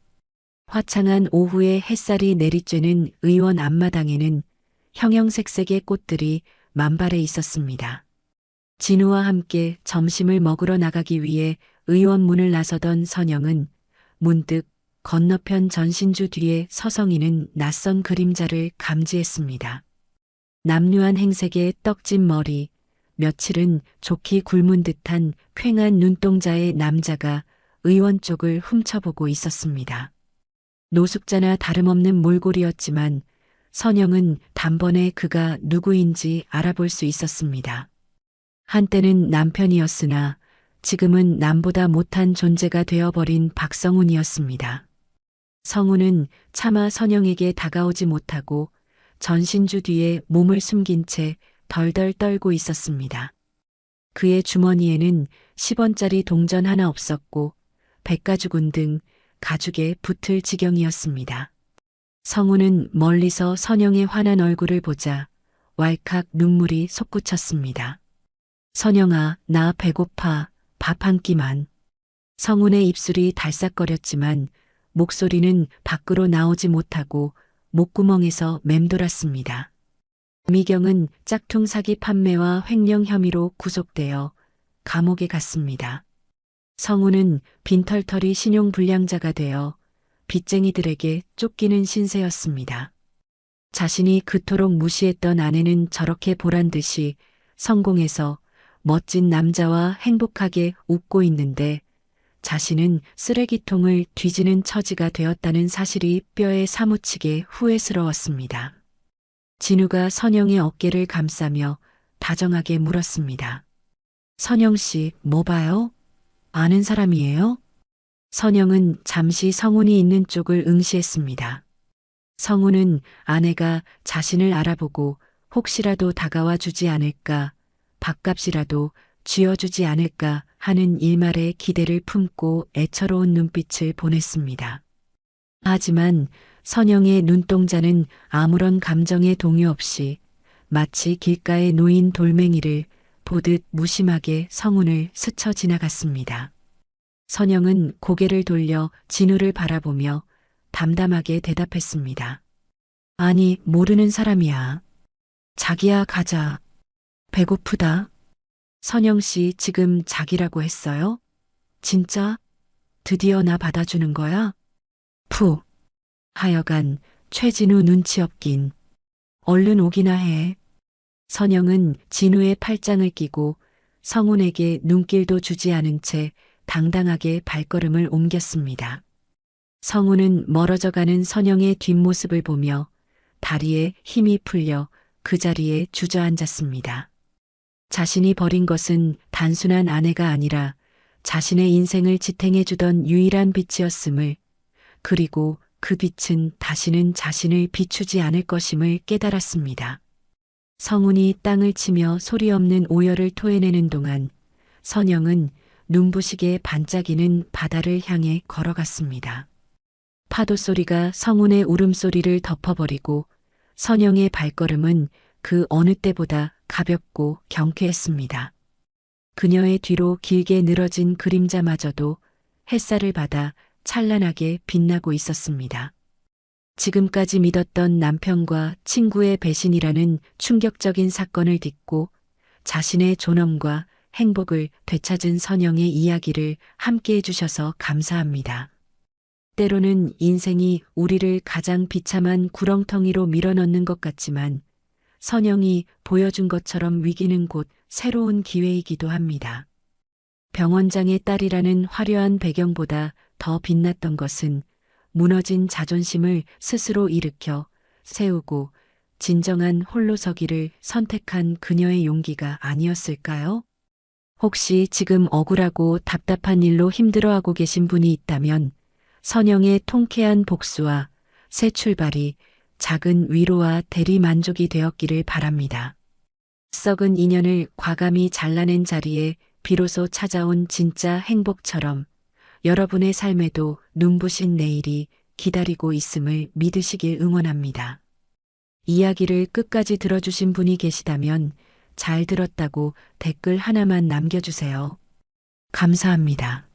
A: 화창한 오후에 햇살이 내리쬐는 의원 앞마당에는 형형색색의 꽃들이 만발해 있었습니다. 진우와 함께 점심을 먹으러 나가기 위해 의원 문을 나서던 선영은 문득 건너편 전신주 뒤에 서성이는 낯선 그림자를 감지했습니다. 남루한 행색의 떡진 머리, 며칠은 좋게 굶은 듯한 퀭한 눈동자의 남자가 의원 쪽을 훔쳐보고 있었습니다. 노숙자나 다름없는 몰골이었지만 선영은 단번에 그가 누구인지 알아볼 수 있었습니다. 한때는 남편이었으나 지금은 남보다 못한 존재가 되어버린 박성훈이었습니다. 성훈은 차마 선영에게 다가오지 못하고 전신주 뒤에 몸을 숨긴 채 덜덜 떨고 있었습니다. 그의 주머니에는 10원짜리 동전 하나 없었고 백가죽은 등 가죽에 붙을 지경이었습니다. 성훈은 멀리서 선영의 환한 얼굴을 보자 왈칵 눈물이 솟구쳤습니다. 선영아, 나 배고파. 밥 한 끼만. 성훈의 입술이 달싹거렸지만 목소리는 밖으로 나오지 못하고 목구멍에서 맴돌았습니다. 미경은 짝퉁 사기 판매와 횡령 혐의로 구속되어 감옥에 갔습니다. 성우는 빈털터리 신용불량자가 되어 빚쟁이들에게 쫓기는 신세였습니다. 자신이 그토록 무시했던 아내는 저렇게 보란 듯이 성공해서 멋진 남자와 행복하게 웃고 있는데 자신은 쓰레기통을 뒤지는 처지가 되었다는 사실이 뼈에 사무치게 후회스러웠습니다. 진우가 선영의 어깨를 감싸며 다정하게 물었습니다. 선영 씨, 뭐 봐요? 아는 사람이에요? 선영은 잠시 성훈이 있는 쪽을 응시했습니다. 성훈은 아내가 자신을 알아보고 혹시라도 다가와 주지 않을까, 밥값이라도 쥐어주지 않을까 하는 일말의 기대를 품고 애처로운 눈빛을 보냈습니다. 하지만 선영의 눈동자는 아무런 감정의 동요 없이 마치 길가에 놓인 돌멩이를 보듯 무심하게 성훈을 스쳐 지나갔습니다. 선영은 고개를 돌려 진우를 바라보며 담담하게 대답했습니다. 아니, 모르는 사람이야. 자기야, 가자. 배고프다. 선영 씨 지금 자기라고 했어요? 진짜? 드디어 나 받아주는 거야? 푸. 하여간 최진우 눈치 없긴. 얼른 오기나 해. 선영은 진우의 팔짱을 끼고 성훈에게 눈길도 주지 않은 채 당당하게 발걸음을 옮겼습니다. 성훈은 멀어져가는 선영의 뒷모습을 보며 다리에 힘이 풀려 그 자리에 주저앉았습니다. 자신이 버린 것은 단순한 아내가 아니라 자신의 인생을 지탱해주던 유일한 빛이었음을, 그리고 그 빛은 다시는 자신을 비추지 않을 것임을 깨달았습니다. 성훈이 땅을 치며 소리 없는 오열을 토해내는 동안 선영은 눈부시게 반짝이는 바다를 향해 걸어갔습니다. 파도 소리가 성훈의 울음소리를 덮어버리고 선영의 발걸음은 그 어느 때보다 가볍고 경쾌했습니다. 그녀의 뒤로 길게 늘어진 그림자마저도 햇살을 받아 찬란하게 빛나고 있었습니다. 지금까지 믿었던 남편과 친구의 배신이라는 충격적인 사건을 딛고 자신의 존엄과 행복을 되찾은 선영의 이야기를 함께 해주셔서 감사합니다. 때로는 인생이 우리를 가장 비참한 구렁텅이로 밀어넣는 것 같지만 선영이 보여준 것처럼 위기는 곧 새로운 기회이기도 합니다. 병원장의 딸이라는 화려한 배경보다 더 빛났던 것은 무너진 자존심을 스스로 일으켜 세우고 진정한 홀로서기를 선택한 그녀의 용기가 아니었을까요? 혹시 지금 억울하고 답답한 일로 힘들어하고 계신 분이 있다면 선영의 통쾌한 복수와 새 출발이 작은 위로와 대리 만족이 되었기를 바랍니다. 썩은 인연을 과감히 잘라낸 자리에 비로소 찾아온 진짜 행복처럼 여러분의 삶에도 눈부신 내일이 기다리고 있음을 믿으시길 응원합니다. 이야기를 끝까지 들어주신 분이 계시다면 잘 들었다고 댓글 하나만 남겨주세요. 감사합니다.